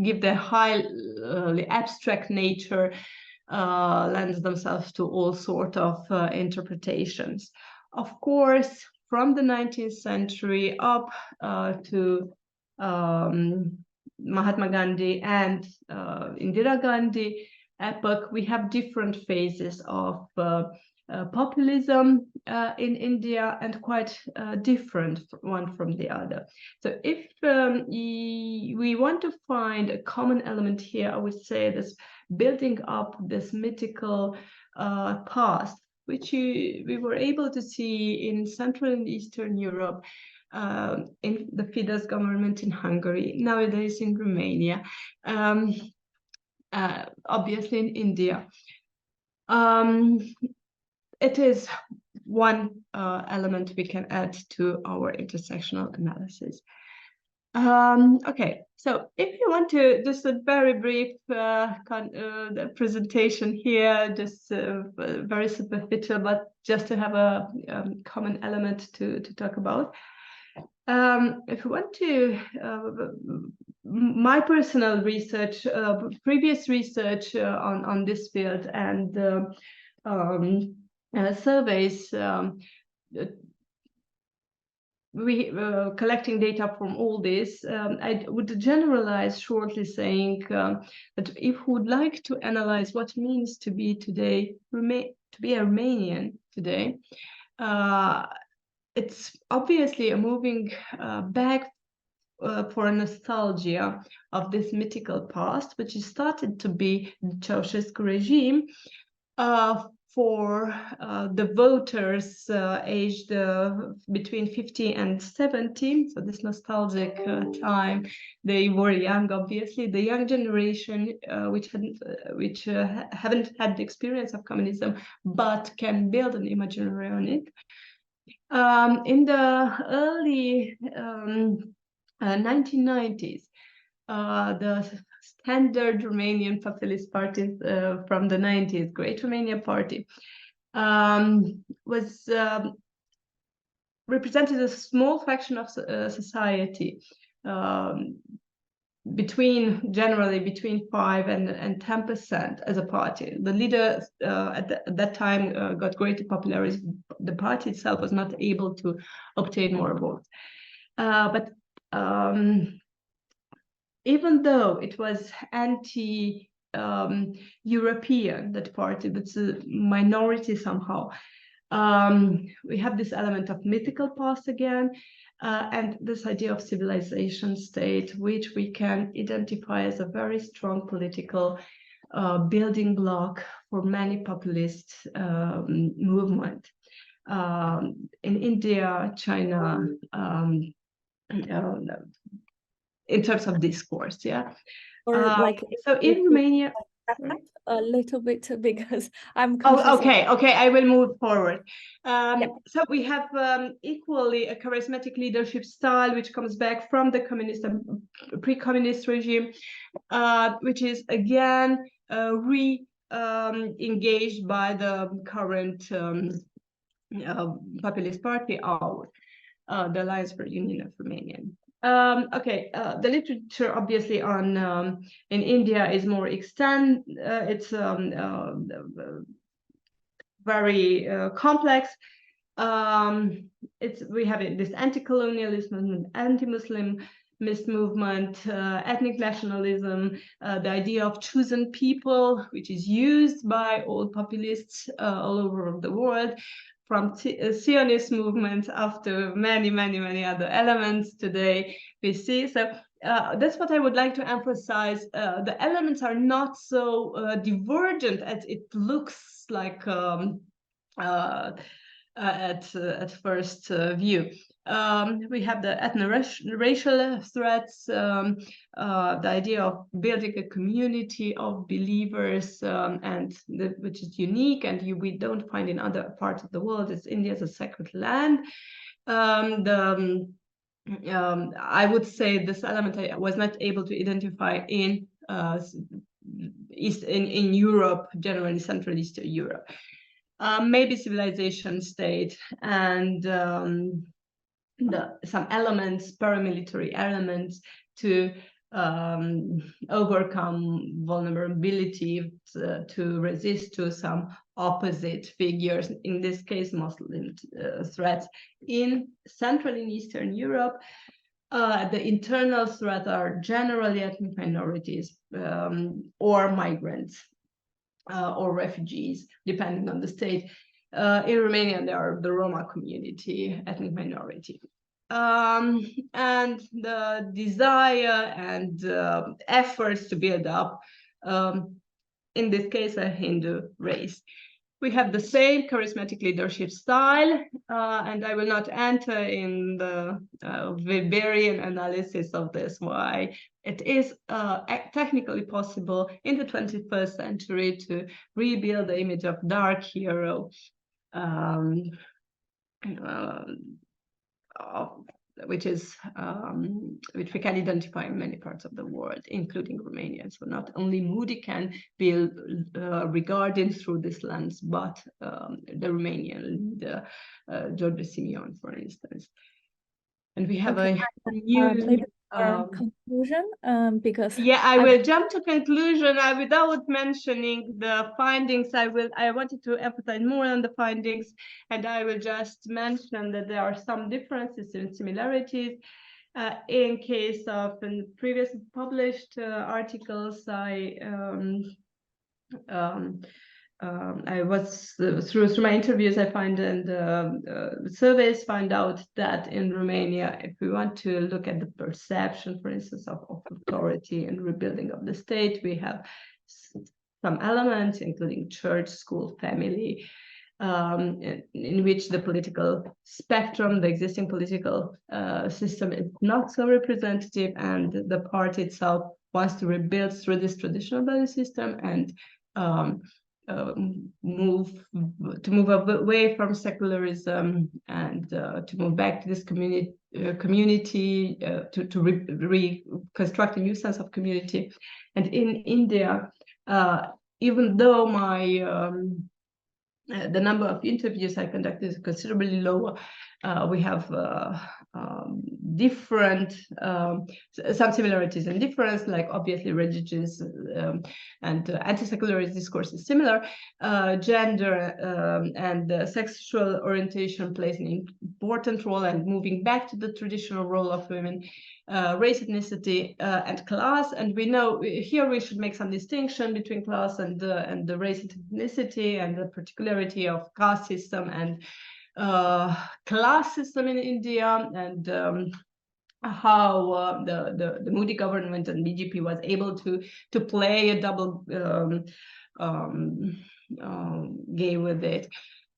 give their highly abstract nature, lends themselves to all sorts of interpretations. Of course, from the 19th century up to Mahatma Gandhi and Indira Gandhi epoch, we have different phases of populism in India, and quite different one from the other. So if we want to find a common element here, I would say this building up this mythical past which we were able to see in Central and Eastern Europe, in the Fidesz government in Hungary, nowadays in Romania, obviously in India. It is one element we can add to our intersectional analysis. Okay, so if you want to, just a very brief presentation here, just very superficial, but just to have a common element to talk about. If you want to, my personal research, previous research on this field and surveys, we collecting data from all this, I would generalize shortly saying that if we would like to analyze what it means to be today, to be Armenian today, it's obviously a moving back for nostalgia of this mythical past, which started to be the Ceausescu regime, for the voters aged between 50 and 70, so this nostalgic time, they were young, obviously, the young generation, which haven't had the experience of communism, but can build an imaginary on it. In the early 1990s, the standard Romanian populist parties from the 90s, Great Romania Party, was represented a small fraction of society, generally between 5 and 10% as a party. The leader at that time got greater popularity. The party itself was not able to obtain more votes. But even though it was anti-European, that party, but it's a minority somehow, we have this element of mythical past again, and this idea of civilization state, which we can identify as a very strong political building block for many populist movements. In India, China, in terms of discourse, yeah. Or like so in Romania, a little bit, because I'm okay, I will move forward. So we have equally a charismatic leadership style, which comes back from the communist pre-communist regime, which is again engaged by the current populist party, the Alliance for Union of Romania. The literature obviously on in India is more extant. It's very complex. We have this anti-colonialism, anti-Muslimist movement, ethnic nationalism, the idea of chosen people, which is used by all populists all over the world, from Zionist movement after many other elements today we see. So that's what I would like to emphasize. The elements are not so divergent as it looks like at first view. We have the ethno-racial threats, the idea of building a community of believers, which is unique and we don't find in other parts of the world. It's India as a sacred land. I would say this element I was not able to identify in Europe, generally Central Eastern Europe. Maybe civilization state and some elements, paramilitary elements, to overcome vulnerability, to resist to some opposite figures, in this case Muslim threats. In Central and Eastern Europe, the internal threats are generally ethnic minorities or migrants or refugees, depending on the state. In Romania, there are the Roma community, ethnic minority. And the desire and efforts to build up, in this case, a Hindu race, we have the same charismatic leadership style, and I will not enter in the Weberian analysis of this, why it is technically possible in the 21st century to rebuild the image of dark hero, which we can identify in many parts of the world, including Romania. So not only Moody can be regarded through this lens, but the Romanian leader, George Simeon, for instance. And we have a new conclusion, because I will jump to conclusion. Without mentioning the findings, I wanted to emphasize more on the findings, and I will just mention that there are some differences and similarities. In case of in previous published articles, I was through my interviews, I find, and surveys find out that in Romania, if we want to look at the perception, for instance, of authority and rebuilding of the state, we have some elements, including church, school, family, in which the political spectrum, the existing political system is not so representative, and the party itself wants to rebuild through this traditional value system and move away from secularism and to move back to this community to reconstruct a new sense of community. And in India, even though the number of interviews I conducted is considerably lower, we have different, some similarities and difference, like obviously religious and anti-secularist discourse is similar. Gender and sexual orientation plays an important role, and moving back to the traditional role of women, race, ethnicity, and class. And we know here we should make some distinction between class and the race and ethnicity, and the particularity of caste system and class system in India, and how the Moody government and BJP was able to play a double game with it.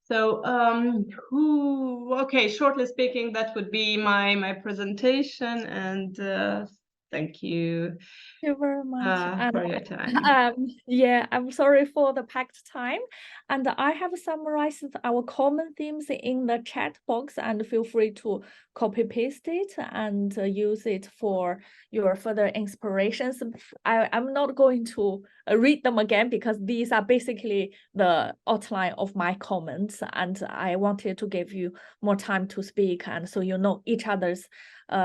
So shortly speaking, that would be my presentation, and thank you. Thank you very much for your time. Yeah, I'm sorry for the packed time, and I have summarized our common themes in the chat box, and feel free to copy paste it and use it for your further inspirations. I'm not going to read them again, because these are basically the outline of my comments, and I wanted to give you more time to speak, and so you know each other's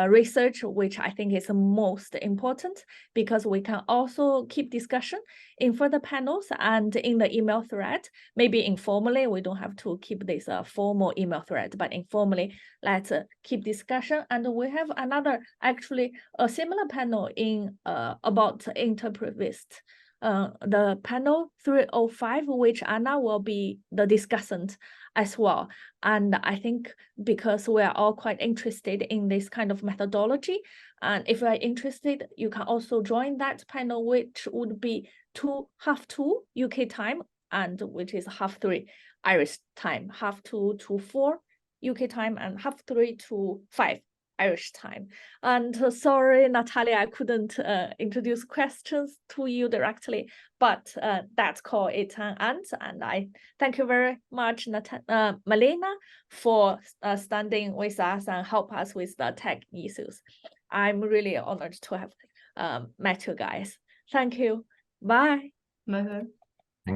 research, which I think is most important, because we can also keep discussion in further panels and in the email thread. Maybe informally, we don't have to keep this formal email thread, but informally, let's keep discussion. And we have another, actually a similar panel in about interpretivist. The panel 305, which Anna will be the discussant as well. And I think because we are all quite interested in this kind of methodology, and if you are interested, you can also join that panel, which would be 2:30 UK time, and which is 3:30 Irish time, 2:30 to 4 UK time, and 3:30 to 5 Irish time. And sorry, Natalia, I couldn't introduce questions to you directly, but that's called it an end. And I thank you very much, Malena, for standing with us and help us with the tech issues. I'm really honored to have met you guys. Thank you. Bye. Bye.